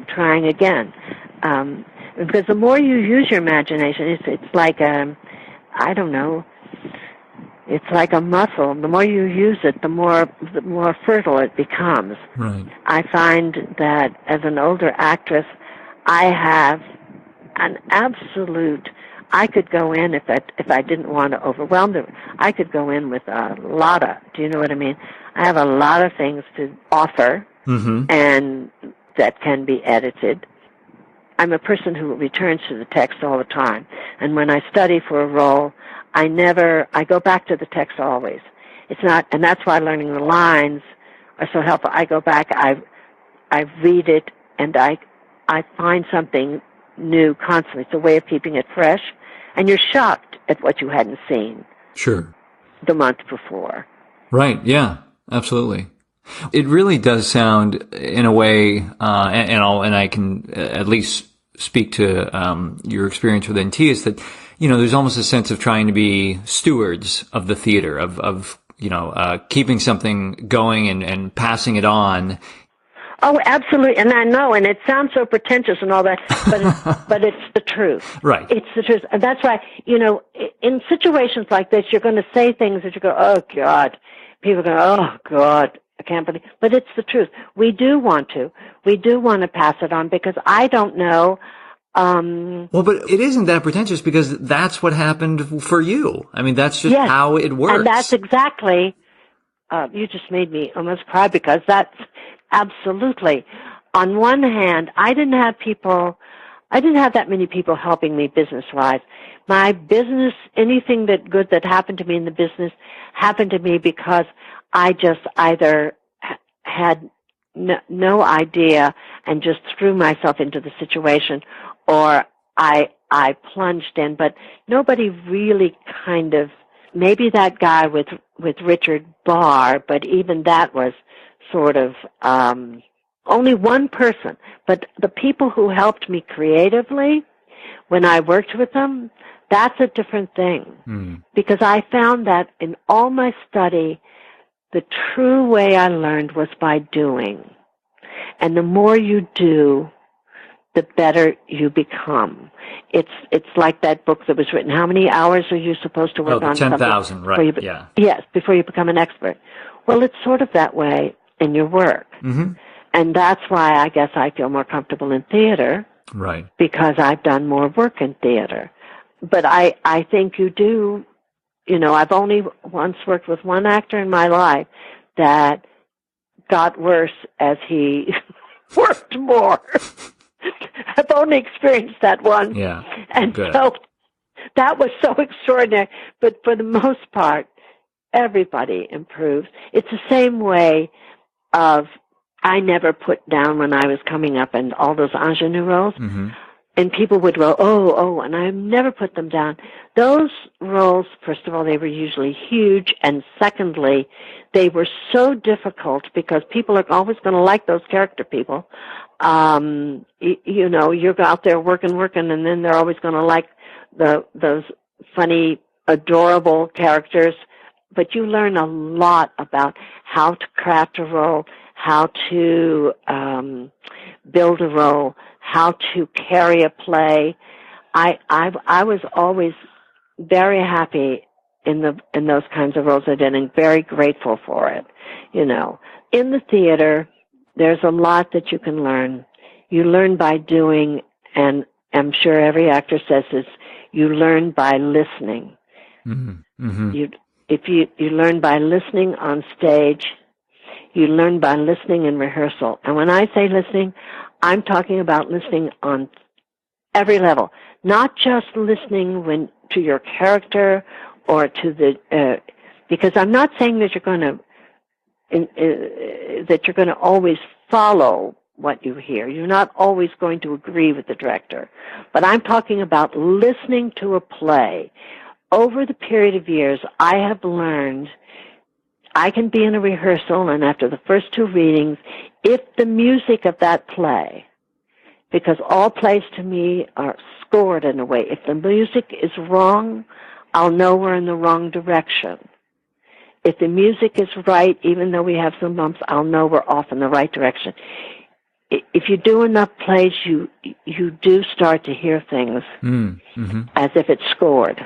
trying again. Because the more you use your imagination, it's like it's like a muscle. The more you use it, the more fertile it becomes. Right. I find that as an older actress, I have an absolute. I could go in if I didn't want to overwhelm them. I could go in with a lot of. Do you know what I mean? I have a lot of things to offer, and that can be edited. I'm a person who returns to the text all the time, and when I study for a role, I go back to the text always. It's not, and that's why learning the lines are so helpful. I go back, I read it, and I find something new constantly. It's a way of keeping it fresh, and you're shocked at what you hadn't seen. Sure. The month before. Right. Yeah. Absolutely. It really does sound, in a way, and I can at least speak to your experience with Antaeus, that there's almost a sense of trying to be stewards of the theater, of keeping something going and passing it on. Oh, absolutely, and I know, and it sounds so pretentious and all that, but it's the truth. Right. It's the truth, and that's why in situations like this, you're going to say things that you go, oh God, people go, oh God, I can't believe, but it's the truth. We do want to pass it on because I don't know. Well, but it isn't that pretentious because that's what happened for you. I mean, that's just how it works. And that's exactly. You just made me almost cry because that's absolutely. On one hand, I didn't have that many people helping me business-wise. My business, anything good that happened to me in the business happened to me because I just either had no idea and just threw myself into the situation, or I plunged in. But nobody really kind of, maybe that guy with Richard Barr, but even that was sort of only one person. But the people who helped me creatively, when I worked with them, that's a different thing. Because I found that in all my study, the true way I learned was by doing. And the more you do, the better you become. It's like that book that was written. How many hours are you supposed to work on 10,000, right, yeah. Yes, before you become an expert. Well, it's sort of that way in your work. And that's why I guess I feel more comfortable in theater. Right. Because I've done more work in theater. But I think you do, I've only once worked with one actor in my life that got worse as he worked more. I've only experienced that one. Yeah. And good. that was so extraordinary. But for the most part, everybody improves. It's the same way of, I never put down when I was coming up and all those ingenue roles. Mm-hmm. And people would go, oh, and I never put them down. Those roles, first of all, they were usually huge, and secondly, they were so difficult because people are always going to like those character people. You're out there working, and then they're always going to like those funny, adorable characters. But you learn a lot about how to craft a role, how to build a role, how to carry a play. I was always very happy in those kinds of roles I did, and very grateful for it. In the theater, there's a lot that you can learn. You learn by doing, and I'm sure every actor says this, you learn by listening. Mm-hmm. Mm-hmm. You learn by listening on stage, you learn by listening in rehearsal. And when I say listening, I'm talking about listening on every level, not just listening to your character or to the because I'm not saying that you're going to always follow what you hear. You're not always going to agree with the director, but I'm talking about listening to a play. Over the period of years, I have learned I can be in a rehearsal, and after the first 2 readings, if the music of that play, because all plays to me are scored in a way, if the music is wrong, I'll know we're in the wrong direction. If the music is right, even though we have some bumps, I'll know we're off in the right direction. If you do enough plays, you do start to hear things as if it's scored.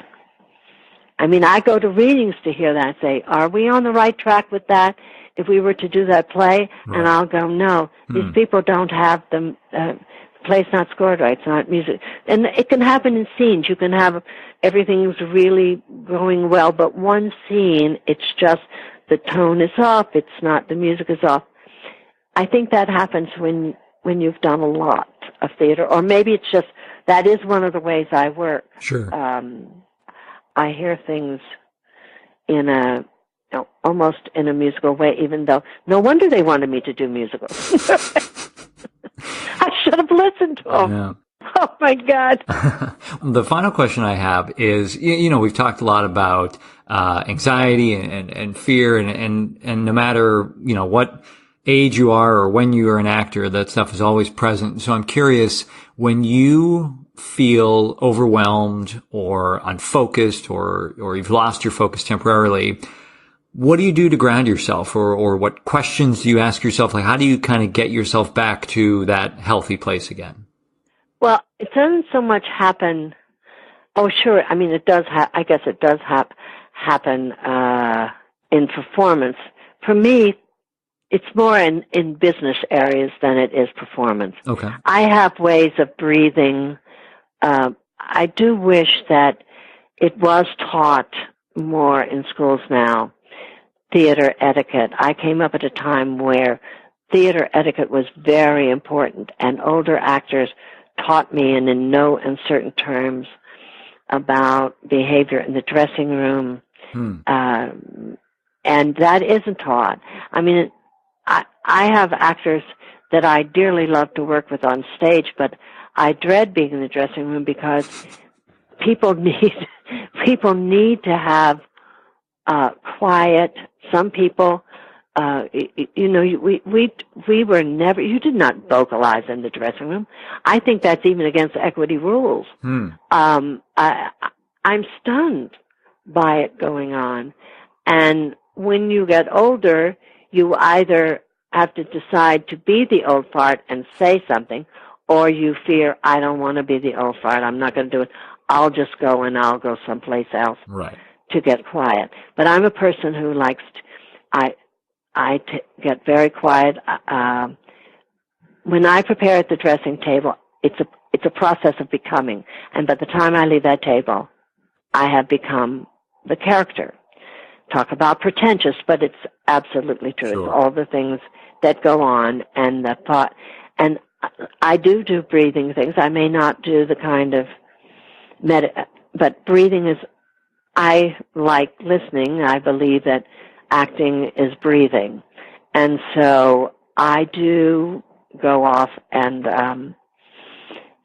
I mean, I go to readings to hear that and say, are we on the right track with that? If we were to do that play, right. And I'll go, no, these people don't have the play's not scored right, it's not music. And it can happen in scenes. You can have everything's really going well, but one scene, it's just the tone is off, it's not, the music is off. I think that happens when you've done a lot of theater, or maybe it's just, that is one of the ways I work. Sure. I hear things in almost in a musical way, even though no wonder they wanted me to do musicals. I should have listened to them. Yeah. Oh my God. The final question I have is, we've talked a lot about anxiety and fear, and no matter, what age you are or when you are an actor, that stuff is always present. So I'm curious, when you feel overwhelmed or unfocused or you've lost your focus temporarily, what do you do to ground yourself, or what questions do you ask yourself? Like, how do you kind of get yourself back to that healthy place again? Well, it doesn't so much happen. Oh, sure. I mean, it does. I guess it does happen in performance. For me, it's more in business areas than it is performance. Okay. I have ways of breathing. I do wish that it was taught more in schools now, theater etiquette. I came up at a time where theater etiquette was very important, and older actors taught me, and in no uncertain terms, about behavior in the dressing room. And that isn't taught. I mean, I have actors that I dearly love to work with on stage, but I dread being in the dressing room because people need to have quiet. Some people, we were never. You did not vocalize in the dressing room. I think that's even against equity rules. I'm stunned by it going on, and when you get older, you either have to decide to be the old fart and say something, or you fear, I don't want to be the old fart, I'm not going to do it, I'll just go and I'll go someplace else to get quiet. But I'm a person who likes to, get very quiet. When I prepare at the dressing table, it's a process of becoming, and by the time I leave that table, I have become the character. Talk about pretentious, but it's absolutely true. Sure. It's all the things that go on, and the thought, and I do breathing things. I may not do the kind of but breathing is, I like listening. I believe that acting is breathing. And so I do go off and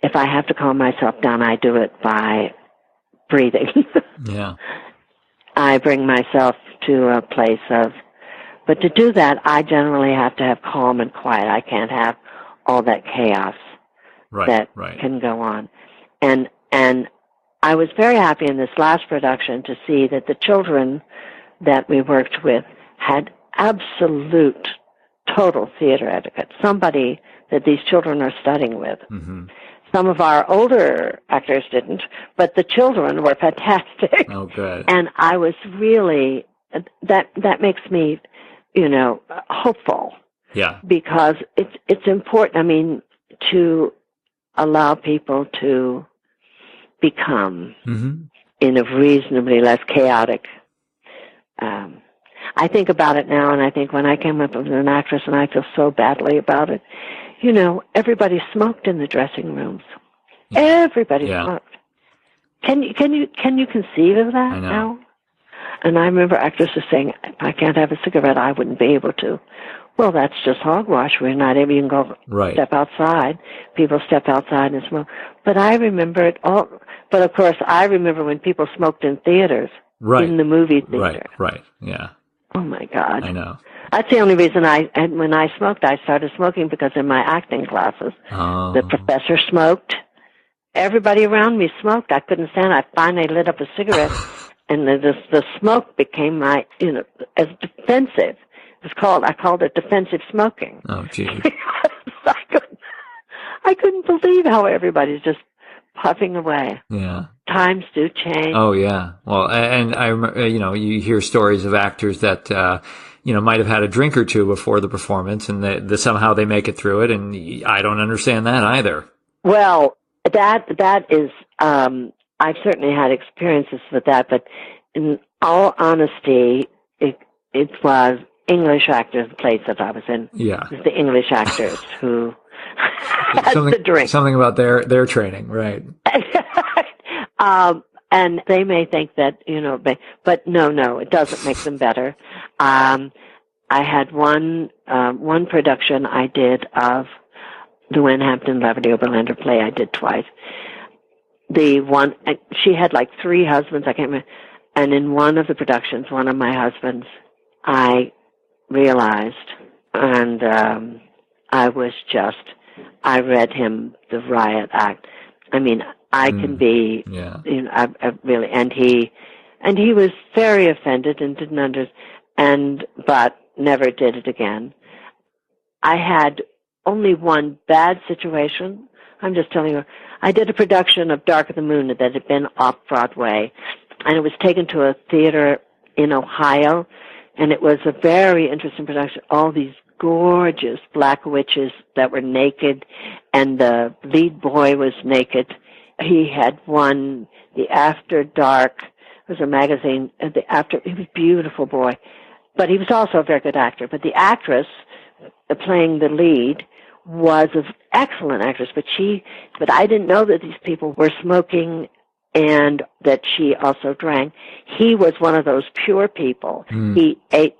if I have to calm myself down, I do it by breathing. Yeah. I bring myself to a place of, but to do that, I generally have to have calm and quiet. I can't have all that chaos that can go on. And I was very happy in this last production to see that the children that we worked with had absolute, total theater etiquette, somebody that these children are studying with. Mm-hmm. Some of our older actors didn't, but the children were fantastic. Oh, good. And I was really, that makes me, hopeful. Yeah. Because it's important, I mean, to allow people to become in a reasonably less chaotic. I think about it now, and I think when I came up as an actress, and I feel so badly about it, everybody smoked in the dressing rooms. Yeah. Everybody smoked. Can you conceive of that now? And I remember actresses saying, if I can't have a cigarette, I wouldn't be able to. Well, that's just hogwash. We're not able, you can go step outside. People step outside and smoke. But I remember it all. But of course, I remember when people smoked in theaters, in the movie theater. Right, yeah. Oh my God. I know. That's the only reason when I smoked, I started smoking because in my acting classes, the professor smoked. Everybody around me smoked. I couldn't stand it. I finally lit up a cigarette, and the smoke became my, as defensive. I called it defensive smoking. Oh, gee. I couldn't believe how everybody's just puffing away. Yeah. Times do change. Oh, yeah. Well, and I remember, you hear stories of actors that, might have had a drink or two before the performance, and somehow they make it through it, and I don't understand that either. Well, that is, I've certainly had experiences with that, but in all honesty, it was English actors, the place that I was in. Yeah. It was the English actors who had the drink. Something about their training, right. And they may think that, but no, it doesn't make them better. I had one production I did of the Winhampton Laverty Oberlander play. I did twice. She had like 3 husbands, I can't remember. And in one of the productions, one of my husbands, I realized, and I read him the riot act. I mean, I can be, I really, and he was very offended and didn't understand, but never did it again. I had only one bad situation. I'm just telling you, I did a production of Dark of the Moon that had been off Broadway, and it was taken to a theater in Ohio, and it was a very interesting production. All these gorgeous black witches that were naked, and the lead boy was naked. He had won the After Dark. It was a magazine. He was a beautiful boy, but he was also a very good actor. But the actress playing the lead was an excellent actress, but I didn't know that these people were smoking and that she also drank. He was one of those pure people. He ate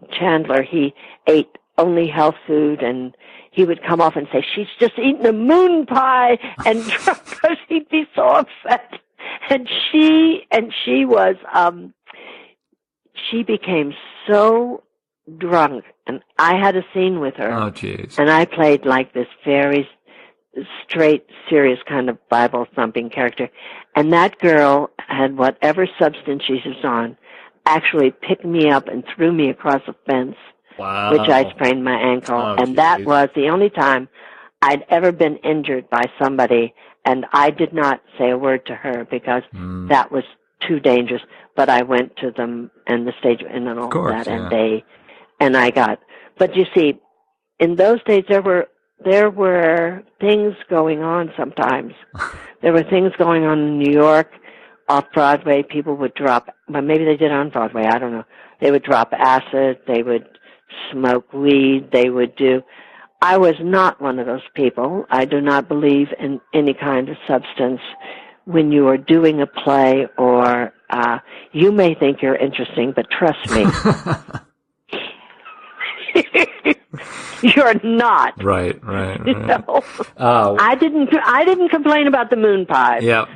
only health food, and he would come off and say, she's just eaten a moon pie, and because he'd be so upset. And she was, she became so drunk, and I had a scene with her. Oh, jeez. And I played like this very straight, serious kind of Bible-thumping character. And that girl had whatever substance she was on, actually picked me up and threw me across a fence. Wow. Which I sprained my ankle. Oh, and that was the only time I'd ever been injured by somebody, and I did not say a word to her because that was too dangerous. But I went to them and the stage and all of that, and I got. But you see, in those days there were things going on sometimes. There were things going on in New York, off Broadway. People would drop, but maybe they did on Broadway, I don't know. They would drop acid, they would smoke weed, they would do. I was not one of those people. I do not believe in any kind of substance when you are doing a play, or you may think you're interesting, but trust me, you're not. Right. You know? I didn't complain about the moon pies. Yeah.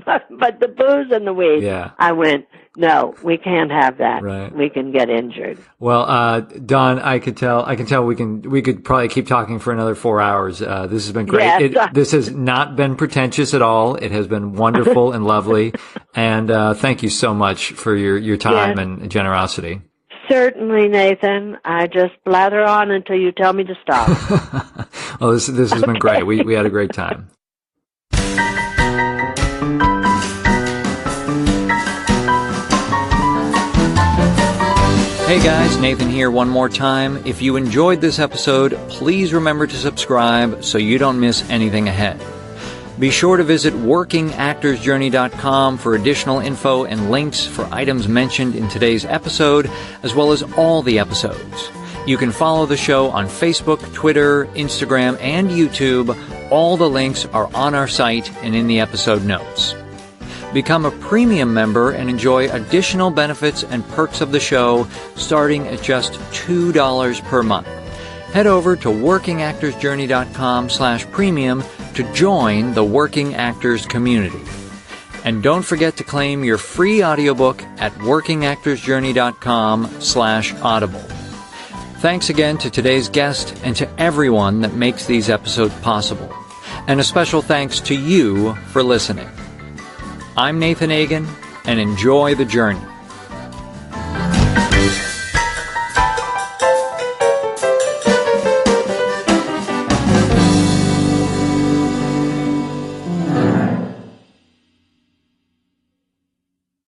But the booze and the weed. Yeah. I went, no, we can't have that. Right. We can get injured. Well, Dawn, I can tell we could probably keep talking for another 4 hours. This has been great. Yes. This has not been pretentious at all. It has been wonderful and lovely. And, thank you so much for your time and generosity. Certainly, Nathan. I just blather on until you tell me to stop. Well, this has been great. We had a great time. Hey guys, Nathan here one more time. If you enjoyed this episode, please remember to subscribe so you don't miss anything ahead. Be sure to visit workingactorsjourney.com for additional info and links for items mentioned in today's episode, as well as all the episodes. You can follow the show on Facebook, Twitter, Instagram, and YouTube. All the links are on our site and in the episode notes. Become a premium member and enjoy additional benefits and perks of the show starting at just $2 per month. Head over to workingactorsjourney.com/premium to join the Working Actors community. And don't forget to claim your free audiobook at workingactorsjourney.com/audible. Thanks again to today's guest and to everyone that makes these episodes possible. And a special thanks to you for listening. I'm Nathan Agan, and enjoy the journey.